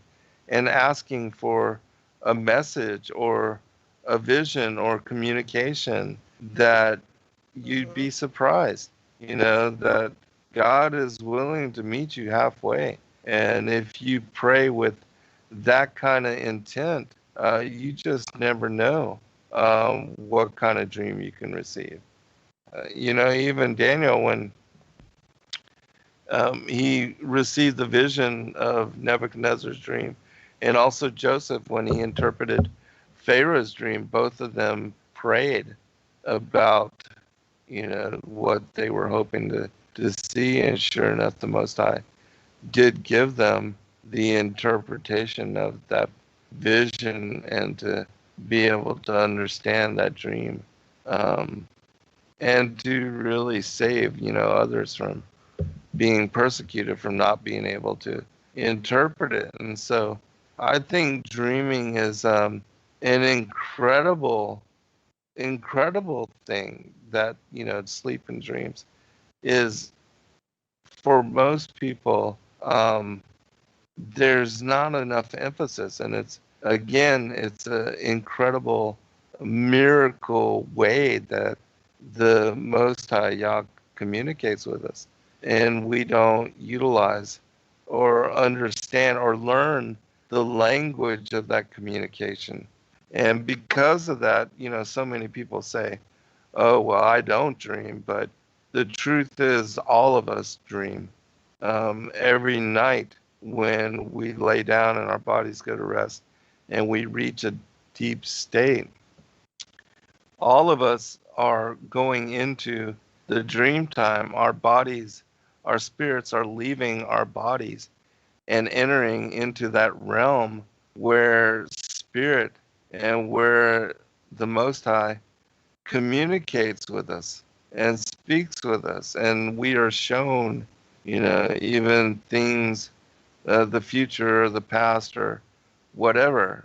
and asking for a message or a vision or communication, that you'd be surprised, that God is willing to meet you halfway. And if you pray with that kind of intent, you just never know what kind of dream you can receive. Even Daniel, when he received the vision of Nebuchadnezzar's dream, and also Joseph, when he interpreted Pharaoh's dream, both of them prayed about, what they were hoping to see. And sure enough, the Most High did give them the interpretation of that vision and to be able to understand that dream, and to really save, others from being persecuted, from not being able to interpret it. And so I think dreaming is an incredible thing that, sleep and dreams is, for most people, there's not enough emphasis. And it's an incredible miracle way that the Most High Yah communicates with us, and we don't utilize or understand or learn the language of that communication. And because of that, so many people say, oh, well, I don't dream. But the truth is, all of us dream. Every night when we lay down and our bodies go to rest and we reach a deep state, all of us are going into the dream time. Our bodies, our spirits are leaving our bodies and entering into that realm where spirit and where the Most High communicates with us and speaks with us. And we are shown, even things, the future or the past or whatever.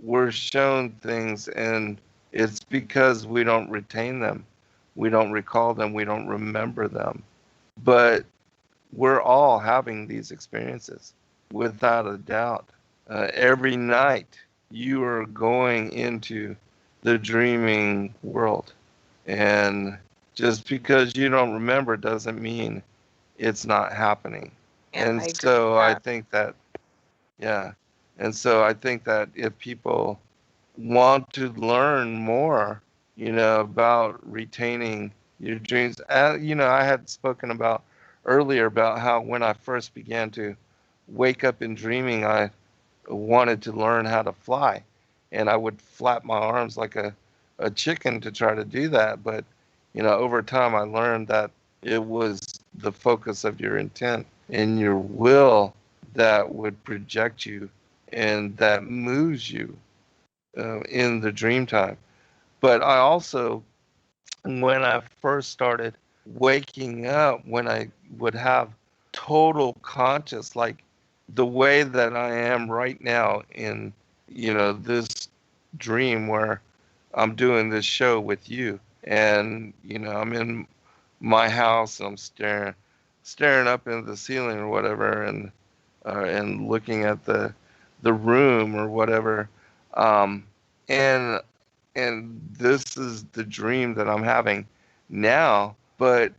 We're shown things, and it's because we don't retain them. We don't recall them. We don't remember them. But we're all having these experiences without a doubt. Every night you are going into the dreaming world. And just because you don't remember doesn't mean it's not happening. Yeah, And I agree so with I that. think that, yeah. And so I think that if people want to learn more, about retaining your dreams, I had spoken about earlier about how when I first began to wake up in dreaming, I wanted to learn how to fly. And I would flap my arms like a chicken to try to do that. But, over time I learned that it was the focus of your intent and your will that would project you and that moves you in the dream time. But I also, when I first started waking up, when I would have total conscious, like the way that I am right now in, this dream where I'm doing this show with you, and, I'm in my house and I'm staring up into the ceiling or whatever, and looking at the room or whatever, um, and this is the dream that I'm having now. But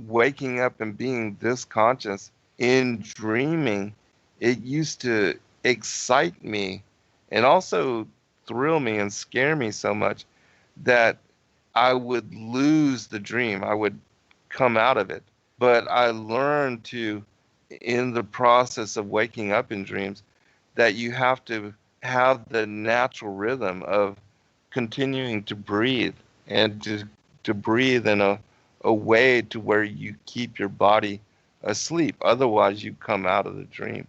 waking up and being this conscious in dreaming, it used to excite me and also thrill me and scare me so much that I would lose the dream. I would come out of it. But I learned to, in the process of waking up in dreams, that you have to have the natural rhythm of continuing to breathe, and to breathe in a way to where you keep your body asleep. Otherwise, you come out of the dream.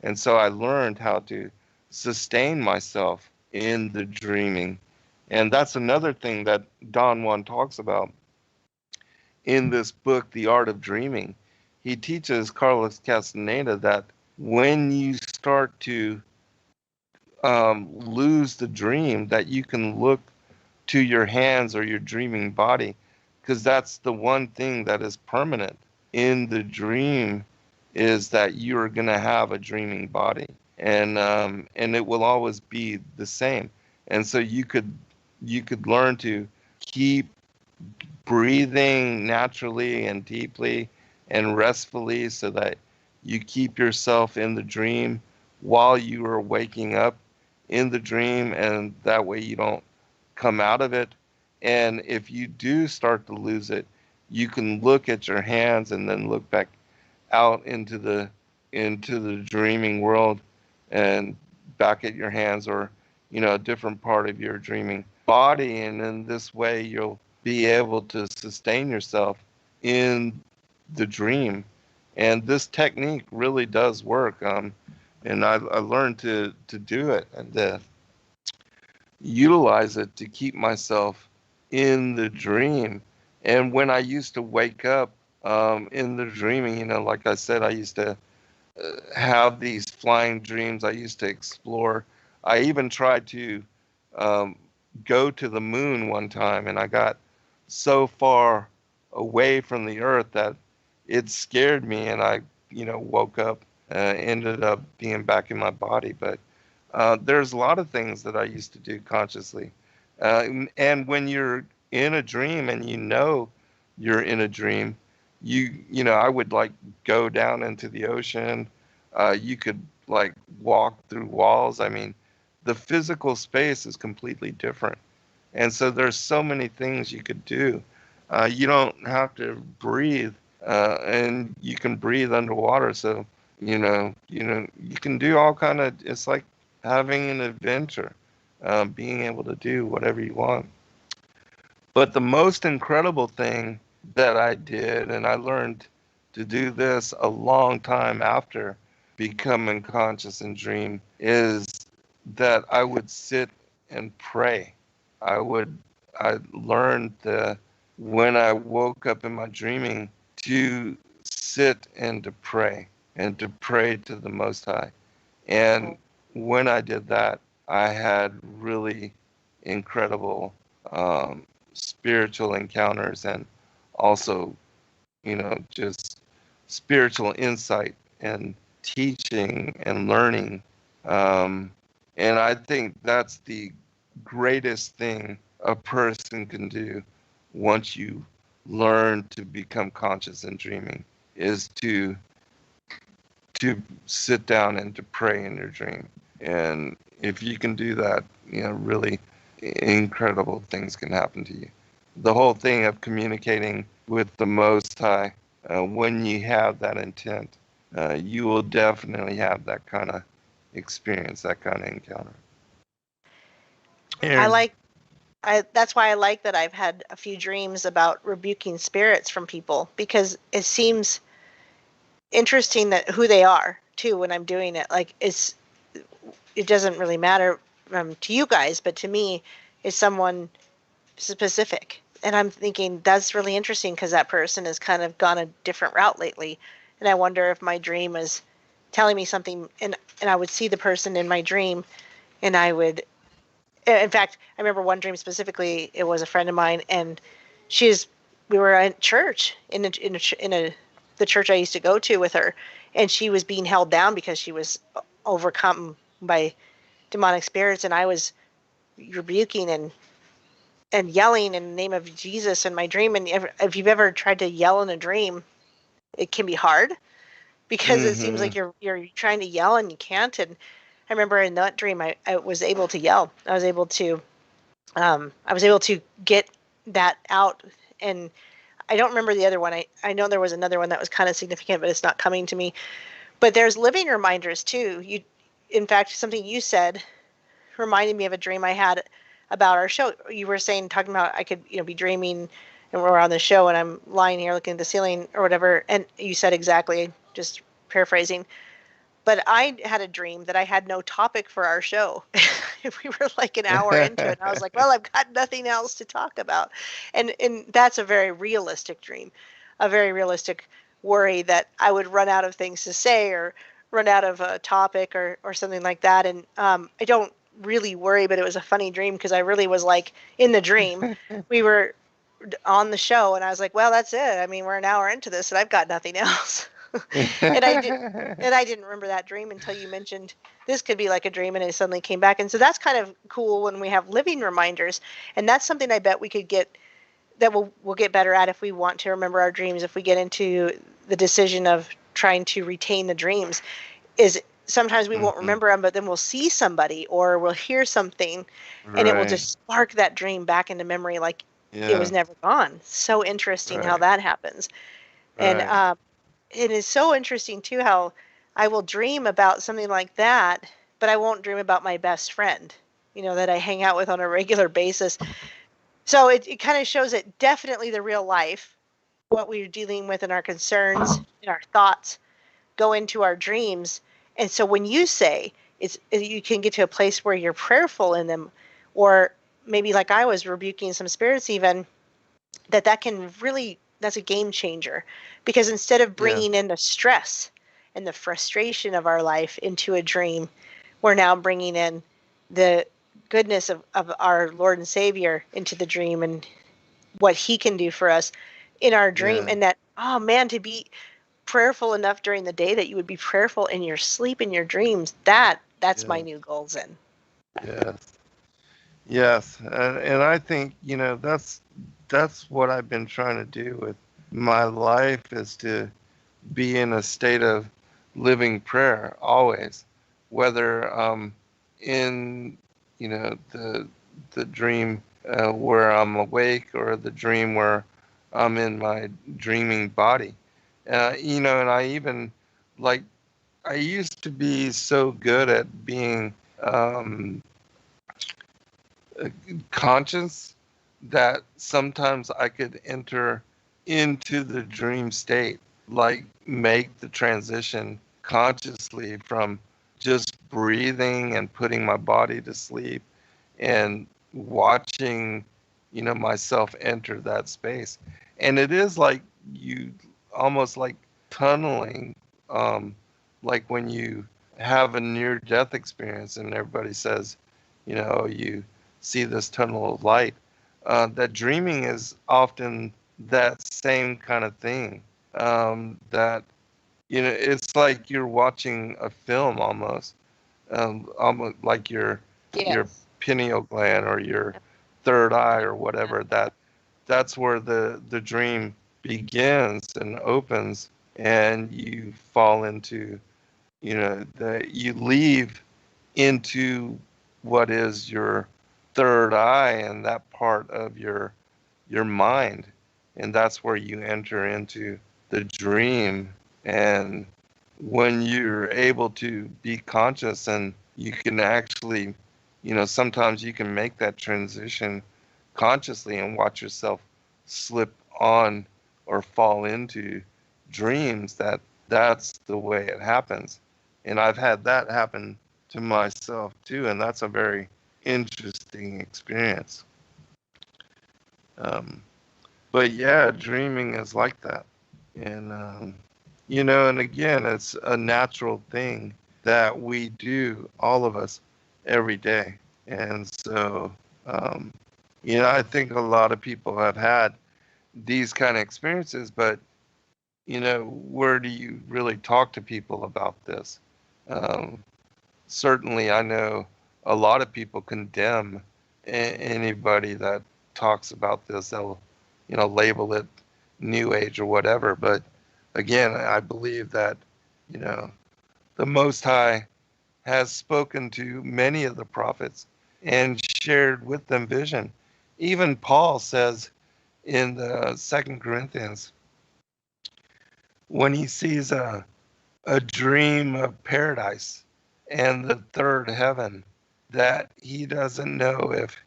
And so I learned how to sustain myself in the dreaming. And that's another thing that Don Juan talks about in this book, The Art of Dreaming. He teaches Carlos Castaneda that when you start to lose the dream, that you can look to your hands or your dreaming body, because that's the one thing that is permanent in the dream, is that you're going to have a dreaming body, and it will always be the same. And so you could learn to keep breathing naturally and deeply and restfully, so that you keep yourself in the dream while you are waking up in the dream, and that way you don't come out of it. And if you do start to lose it, you can look at your hands and then look back out into the dreaming world and back at your hands, or a different part of your dreaming body, and in this way you'll be able to sustain yourself in the dream. And this technique really does work, and I learned to do it and to utilize it to keep myself in the dream. And when I used to wake up in the dreaming, like I said, I used to have these flying dreams. I used to explore. I even tried to um, go to the moon one time, and I got so far away from the earth that it scared me, and I, woke up, ended up being back in my body. But there's a lot of things that I used to do consciously. And when you're in a dream and you're in a dream, I would like go down into the ocean. You could like walk through walls. I mean, the physical space is completely different. And so there's so many things you could do. You don't have to breathe, and you can breathe underwater. So, you can do all kind of, it's like having an adventure, being able to do whatever you want. But the most incredible thing that I did, and I learned to do this a long time after becoming conscious and dream, is that I would sit and pray. I learned when I woke up in my dreaming to sit and to pray to the Most High. And when I did that, I had really incredible spiritual encounters, and also, just spiritual insight and teaching and learning. And I think that's the greatest thing a person can do once you learn to become conscious and dreaming, is to sit down and to pray in your dream. And if you can do that, really incredible things can happen to you. The whole thing of communicating with the Most High, when you have that intent, you will definitely have that kind of experience, that kind of encounter. Erin. That's why I like that I've had a few dreams about rebuking spirits from people, because it seems interesting that who they are too when I'm doing it. Like it doesn't really matter to you guys, but to me, it's someone specific. And I'm thinking that's really interesting because that person has kind of gone a different route lately. And I wonder if my dream is telling me something, and I would see the person in my dream, and I would, in fact, I remember one dream specifically. It was a friend of mine, and we were at church in the church I used to go to with her, and she was being held down because she was overcome by demonic spirits, and I was rebuking and yelling in the name of Jesus in my dream. And if you've ever tried to yell in a dream, it can be hard because it seems like you're trying to yell and you can't. And I remember in that dream, I was able to yell. I was able to get that out. And I don't remember the other one. I know there was another one that was kind of significant, but it's not coming to me. But there's living reminders too. In fact, something you said reminded me of a dream I had about our show. You were talking about I could, be dreaming, and we're on the show, and I'm lying here looking at the ceiling or whatever. And you said exactly, just paraphrasing. But I had a dream that I had no topic for our show. We were like an hour into it, and I was like, well, I've got nothing else to talk about. And that's a very realistic dream, a very realistic worry that I would run out of things to say or run out of a topic or something like that. And I don't really worry, but it was a funny dream because I really was like in the dream. We were on the show, and I was like, well, that's it. I mean, we're an hour into this, and I've got nothing else. and I didn't remember that dream until you mentioned this could be like a dream, and it suddenly came back. And so that's kind of cool when we have living reminders, and that's something I bet we could get, that we'll get better at if we want to remember our dreams, if we get into the decision of trying to retain the dreams is sometimes we won't remember them, but then we'll see somebody or we'll hear something, and it will just spark that dream back into memory like it was never gone. So interesting how that happens. And it is so interesting too how I will dream about something like that, but I won't dream about my best friend, that I hang out with on a regular basis. So it kind of shows that definitely the real life, what we're dealing with and our concerns and our thoughts go into our dreams. And so when you say you can get to a place where you're prayerful in them, or maybe like I was rebuking some spirits even, that can really, that's a game changer, because instead of bringing in the stress and the frustration of our life into a dream, we're now bringing in the goodness of our Lord and Savior into the dream and what he can do for us in our dream. And that, oh man, to be prayerful enough during the day that you would be prayerful in your sleep, in your dreams, that's my new goal, Zen. Yes, and I think that's what I've been trying to do with my life, is to be in a state of living prayer always, whether in the dream where I'm awake, or the dream where I'm in my dreaming body. And I even, like, I used to be so good at being conscious that sometimes I could enter into the dream state, like make the transition consciously from just breathing and putting my body to sleep and watching, myself enter that space. And it is like you almost like tunneling, like when you have a near death experience and everybody says, you see this tunnel of light. That dreaming is often that same kind of thing. That it's like you're watching a film almost like your pineal gland or your third eye or whatever. That's where the dream begins and opens, and you fall into you leave into what is your third eye and that part of your mind, and that's where you enter into the dream. And when you're able to be conscious, and you can actually sometimes you can make that transition consciously and watch yourself slip on or fall into dreams, that's the way it happens. And I've had that happen to myself too, and that's a very interesting experience. But yeah, dreaming is like that. And and again, it's a natural thing that we do, all of us, every day. And so I think a lot of people have had these kind of experiences, but where do you really talk to people about this? Certainly, I know a lot of people condemn anybody that talks about this. They'll, label it New Age or whatever. But again, I believe that, the Most High has spoken to many of the prophets and shared with them vision. Even Paul says in the 2 Corinthians, when he sees a dream of paradise and the third heaven, that he doesn't know if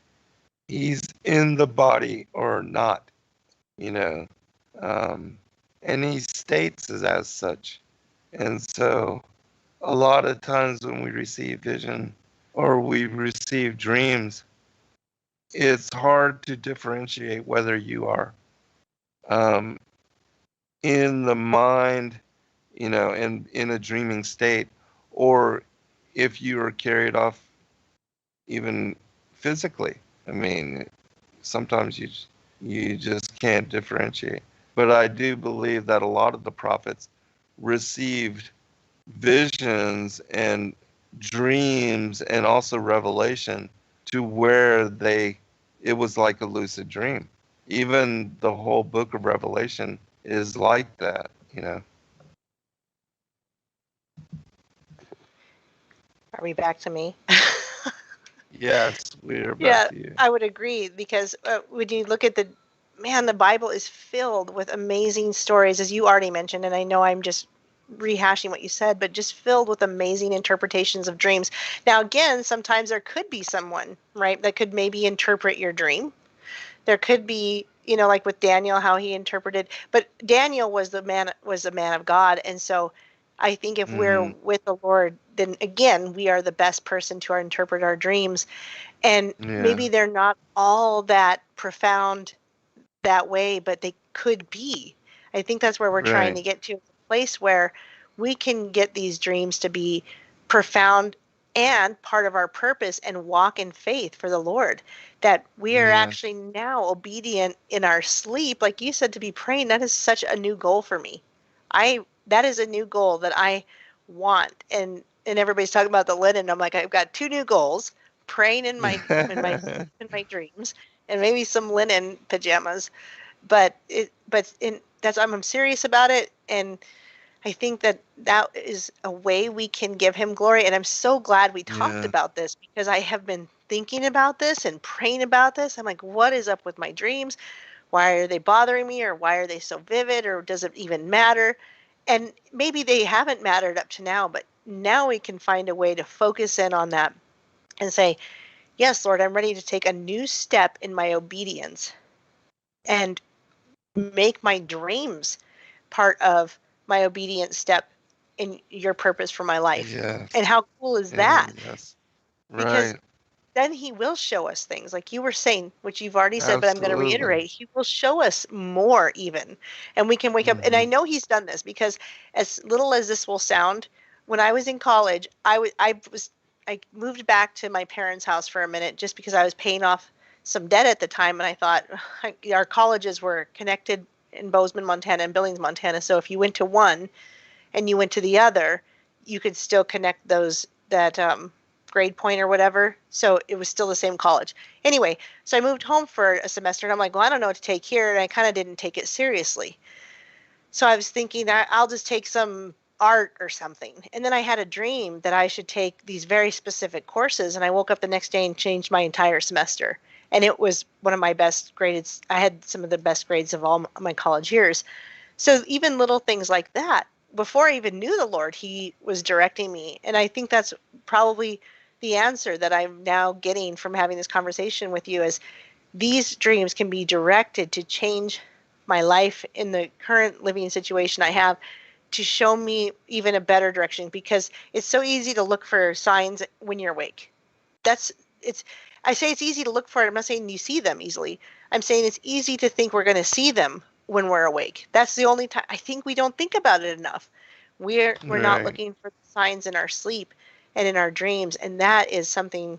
he's in the body or not, and he states it as such. And so a lot of times when we receive vision or we receive dreams, it's hard to differentiate whether you are in the mind, in a dreaming state, or if you are carried off even physically. I mean, sometimes you just can't differentiate. But I do believe that a lot of the prophets received visions and dreams and also revelation to where it was like a lucid dream. Even the whole book of Revelation is like that, Are we back to me? Yes, we're Yeah, back to you. I would agree because when you look at the Bible is filled with amazing stories, as you already mentioned, and I know I'm just rehashing what you said, but just filled with amazing interpretations of dreams. Now, again, sometimes there could be someone, right, that could maybe interpret your dream. There could be, like with Daniel, how he interpreted, but Daniel was a man of God, and so I think if we're Mm, with the Lord, then again, we are the best person to interpret our dreams. And yeah, maybe they're not all that profound that way, but they could be. I think that's where we're trying right. to get to, a place where we can get these dreams to be profound and part of our purpose and walk in faith for the Lord. That we are Yeah, actually now obedient in our sleep, like you said, to be praying. That is such a new goal for me. That is a new goal that I want. And everybody's talking about the linen. I'm like, I've got two new goals: praying in my sleep, in my dreams, and maybe some linen pajamas. That's, I'm serious about it, and I think that is a way we can give him glory. And I'm so glad we talked yeah, about this, because I have been thinking about this and praying about this. I'm like, what is up with my dreams? Why are they bothering me, or why are they so vivid, or does it even matter? And maybe they haven't mattered up to now, but now we can find a way to focus in on that and say, yes, Lord, I'm ready to take a new step in my obedience and make my dreams part of my obedient step in your purpose for my life. yes, And how cool is that? and yes, Because right. then he will show us things like you were saying, which you've already said, but I'm going to Absolutely. reiterate. He will show us more even. And we can wake up. And Hmm. I know he's done this, because as little as this will sound, when I was in college, I moved back to my parents' house for a minute just because I was paying off some debt at the time. And I thought our colleges were connected in Bozeman, Montana and Billings, Montana. So if you went to one and you went to the other, you could still connect that grade point or whatever. So it was still the same college. Anyway, so I moved home for a semester, and I'm like, well, I don't know what to take here, and I kind of didn't take it seriously. So I was thinking that I'll just take some art or something. And then I had a dream that I should take these very specific courses, and I woke up the next day and changed my entire semester. And it was one of my best grades. I had some of the best grades of all my college years. So even little things like that, before I even knew the Lord, he was directing me. And I think that's probably the answer that I'm now getting from having this conversation with you, is these dreams can be directed to change my life in the current living situation I have, to show me even a better direction, because it's so easy to look for signs when you're awake. That's it's I say it's easy to look for it. I'm not saying you see them easily. I'm saying it's easy to think we're going to see them when we're awake. That's the only time. I think we don't think about it enough. We're not Right. looking for the signs in our sleep and in our dreams, and that is something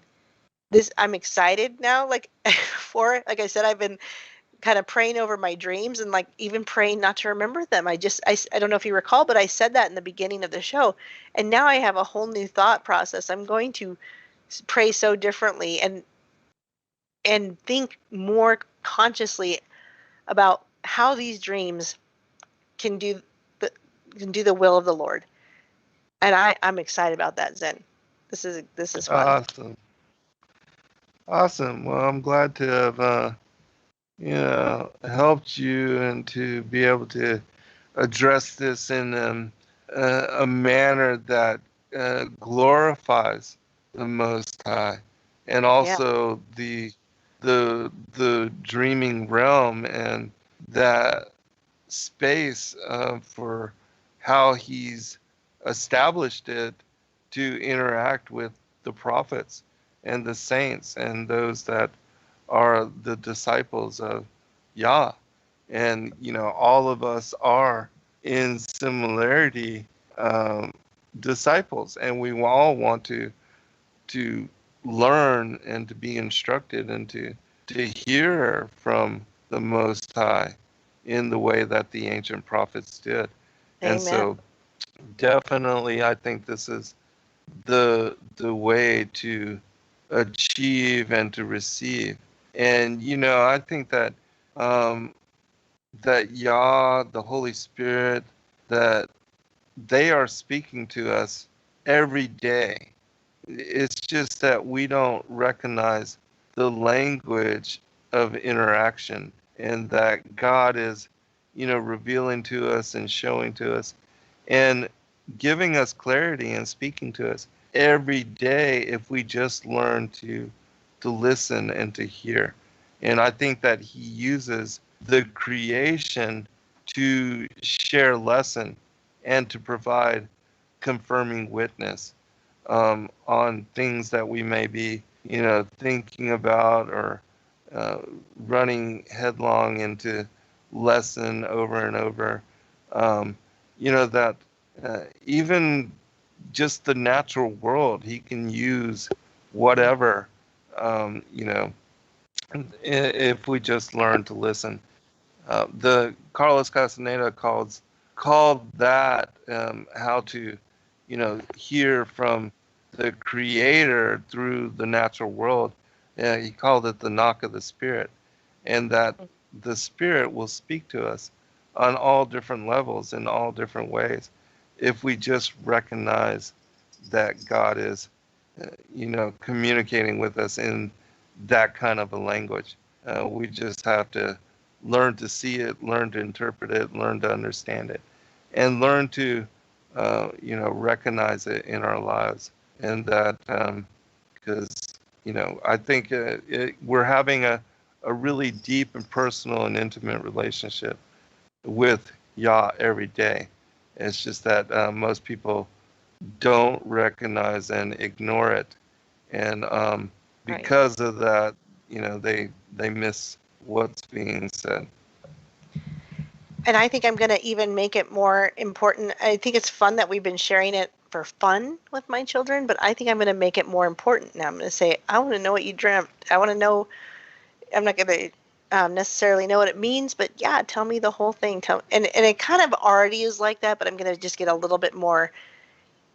this I'm excited now, like for it. Like I said, I've been kind of praying over my dreams, and like even praying not to remember them. I don't know if you recall, but I said that in the beginning of the show, and now I have a whole new thought process. I'm going to pray so differently, and think more consciously about how these dreams can do the can do the will of the Lord. And I'm excited about that, Zen. This is fun. Awesome. Awesome. Well, I'm glad to have, helped you and to be able to address this in a manner that glorifies the Most High, and Yeah. also the dreaming realm and that space for how He's established it to interact with the prophets and the saints and those that are the disciples of Yah. And, all of us are in similarity um, disciples, and we all want to learn and to be instructed and to hear from the Most High in the way that the ancient prophets did. And Amen. so definitely I think this is the way to achieve and to receive. And I think that um, that Yah, the Holy Spirit, that they are speaking to us every day It's just that we don't recognize the language of interaction, and that God is, revealing to us and showing to us and giving us clarity and speaking to us every day if we just learn to listen and to hear. And I think that he uses the creation to share lesson and to provide confirming witness on things that we may be, thinking about, or running headlong into lesson over and over. That even just the natural world, he can use whatever, if we just learn to listen. The Carlos Castaneda called that how to, hear from the Creator through the natural world. He called it the knock of the Spirit, and that the Spirit will speak to us on all different levels in all different ways if we just recognize that God is, communicating with us in that kind of a language. We just have to learn to see it, learn to interpret it, learn to understand it, and learn to, recognize it in our lives. And that, because, I think we're having a really deep and personal and intimate relationship with Yah every day. It's just that most people don't recognize and ignore it. And because of that, they miss what's being said. And I think I'm going to even make it more important. I think it's fun that we've been sharing it for fun with my children, but I think I'm going to make it more important. Now I'm going to say, I want to know what you dreamt. I want to know. I'm not going to necessarily know what it means, but yeah, tell me the whole thing. And it kind of already is like that, but I'm going to just get a little bit more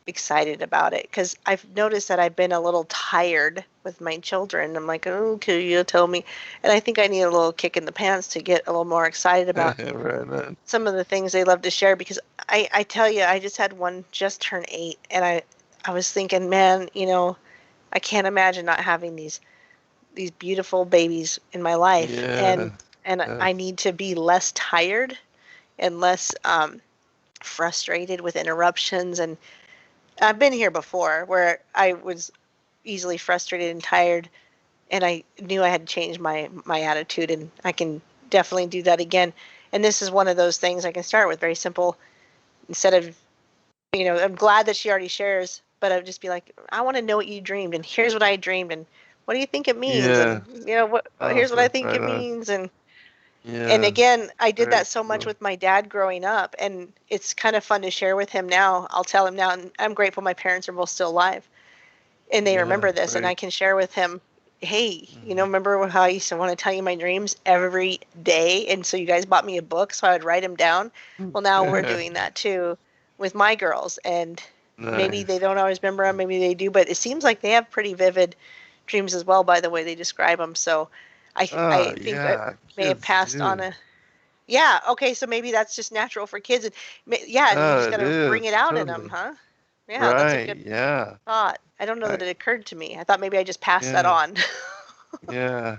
excited about it, because I've noticed that I've been a little tired with my children. I'm like, oh, okay, you tell me. And I think I need a little kick in the pants to get a little more excited about Right. some of the things they love to share, because I tell you, I just had one just turn 8, and I was thinking, man, I can't imagine not having these beautiful babies in my life. Yeah. And I need to be less tired and less frustrated with interruptions. And I've been here before where I was easily frustrated and tired, and I knew I had to change my attitude, and I can definitely do that again. And this is one of those things I can start with, very simple. Instead of, I'm glad that she already shares, but I would just be like, I want to know what you dreamed, and here's what I dreamed, and what do you think it means? Yeah. And here's what I Awesome. think Right it on. means. And Yeah. again, I did Very that so much cool. with my dad growing up, and it's kind of fun to share with him now. I'll tell him now, and I'm grateful my parents are both still alive, and they Yeah. remember this, and I Great. can share with him, hey, remember how I used to want to tell you my dreams every day, and so you guys bought me a book so I would write them down? Well, now we're doing that too with my girls, and maybe they Nice. don't always remember them, maybe they do, but it seems like they have pretty vivid dreams as well, by the way they describe them. So I Oh, think I yeah. may have Kids passed on do. a, yeah, okay, so maybe that's just natural for kids, and yeah, and you Oh, just it got to bring it is. out in them, Totally. huh? Yeah, that's a Right. good Yeah. thought. I don't know I, that it occurred to me. I thought maybe I just passed that yeah. on. Yeah.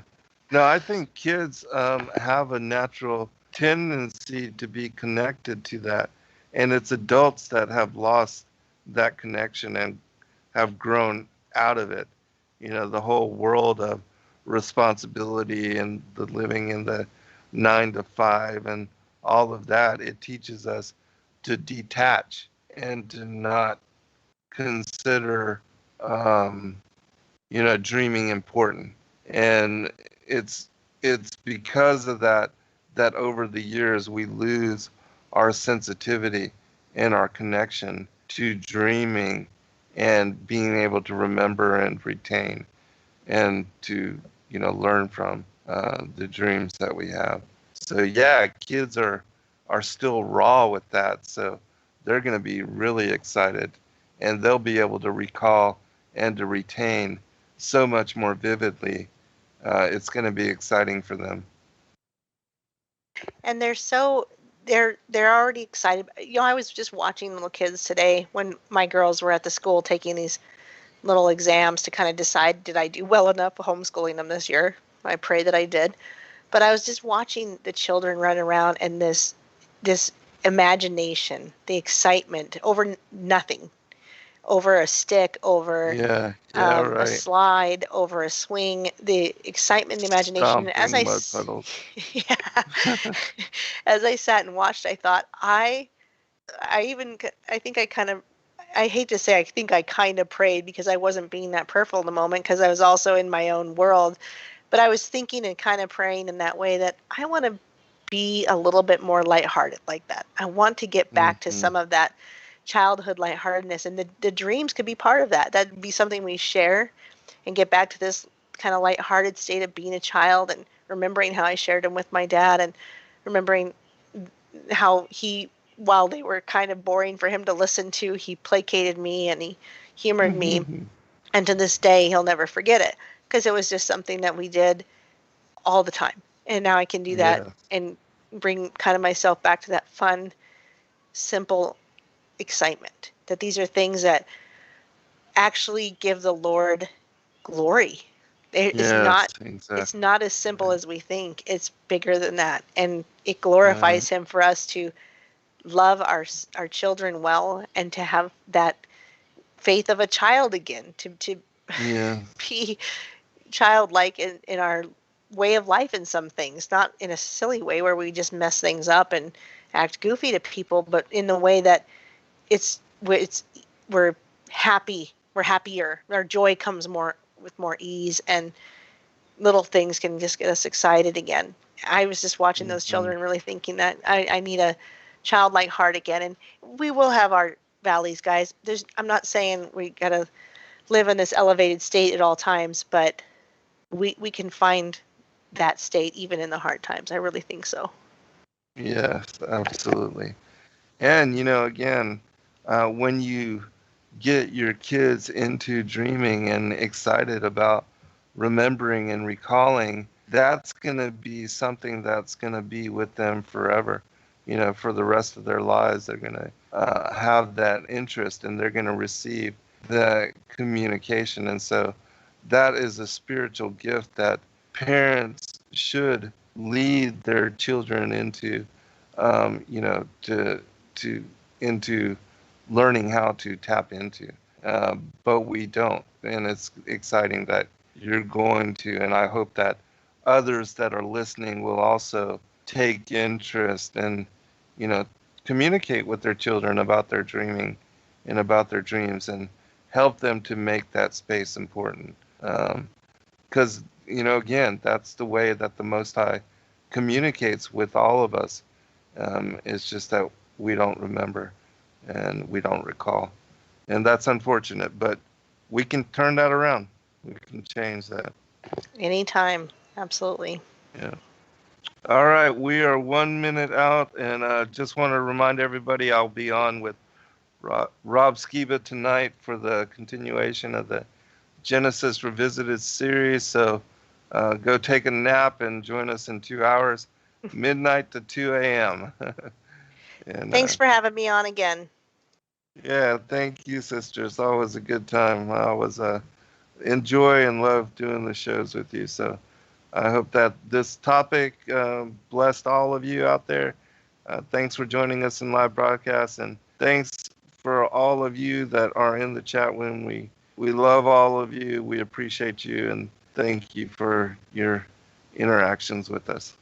No, I think kids have a natural tendency to be connected to that. And it's adults that have lost that connection and have grown out of it. The whole world of responsibility and the living in the 9 to 5 and all of that, it teaches us to detach and to not consider, um, dreaming important. And it's it's because of that over the years we lose our sensitivity and our connection to dreaming and being able to remember and retain and to learn from the dreams that we have. So yeah, kids are still raw with that, so they're going to be really excited, and they'll be able to recall and to retain so much more vividly. It's going to be exciting for them. And they're already excited. I was just watching little kids today when my girls were at the school taking these little exams to kind of decide, did I do well enough homeschooling them this year? I pray that I did. But I was just watching the children run around, and this imagination, the excitement over nothing, over a stick, over Yeah, yeah, a right. slide, over a swing, the excitement, the imagination. Stomping mud puddles. Yeah, as I sat and watched, I thought, I think I kind of, I hate to say, I think I kind of prayed because I wasn't being that prayerful in the moment because I was also in my own world. But I was thinking and kind of praying in that way that I want to be a little bit more lighthearted like that. I want to get back to Mm-hmm. some of that childhood lightheartedness, and the dreams could be part of that. That'd be something we share and get back to this kind of lighthearted state of being a child and remembering how I shared them with my dad and remembering how he, while they were kind of boring for him to listen to, he placated me and he humored me. And to this day, he'll never forget it because it was just something that we did all the time. And now I can do that Yeah. and bring kind of myself back to that fun, simple excitement. That these are things that actually give the Lord glory. Yes, It's exactly. not as simple as we think. It's bigger than that, and it Right. glorifies Him for us to love our children well and to have that faith of a child again, to Yeah. be childlike in our way of life in some things, not in a silly way where we just mess things up and act goofy to people, but in the way that it's we're happy, we're happier, our joy comes more with more ease, and little things can just get us excited again. I was just watching those Mm-hmm. children, really thinking that I need a childlike heart again, and we will have our valleys, guys. I'm not saying we gotta live in this elevated state at all times, but we can find that state even in the hard times. I really think so. Yes, absolutely. And again, when you get your kids into dreaming and excited about remembering and recalling, that's going to be something that's going to be with them forever. For the rest of their lives, they're going to have that interest and they're going to receive the communication. And so that is a spiritual gift that parents should lead their children into, to into learning how to tap into. But we don't. And it's exciting that you're going to, and I hope that others that are listening will also take interest and, communicate with their children about their dreaming and about their dreams and help them to make that space important. Because, again, that's the way that the Most High communicates with all of us. It's just that we don't remember and we don't recall. And that's unfortunate, but we can turn that around. We can change that. Anytime, absolutely. Yeah. All right, we are 1 minute out, and just want to remind everybody I'll be on with Rob Skiba tonight for the continuation of the Genesis Revisited series. So go take a nap and join us in 2 hours, midnight to 2 a.m. And Thanks for having me on again. yeah, thank you, sister. It's always a good time. I always enjoy and love doing the shows with you. So I hope that this topic blessed all of you out there. Thanks for joining us in live broadcast, and thanks for all of you that are in the chat room. We love all of you. We appreciate you, and thank you for your interactions with us.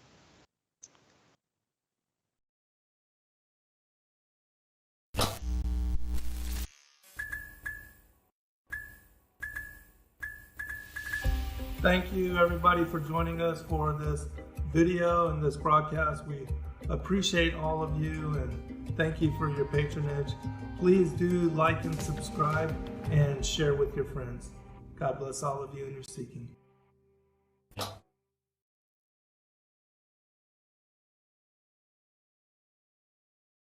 Thank you everybody for joining us for this video and this broadcast. We appreciate all of you and thank you for your patronage. Please do like and subscribe and share with your friends. God bless all of you in your seeking.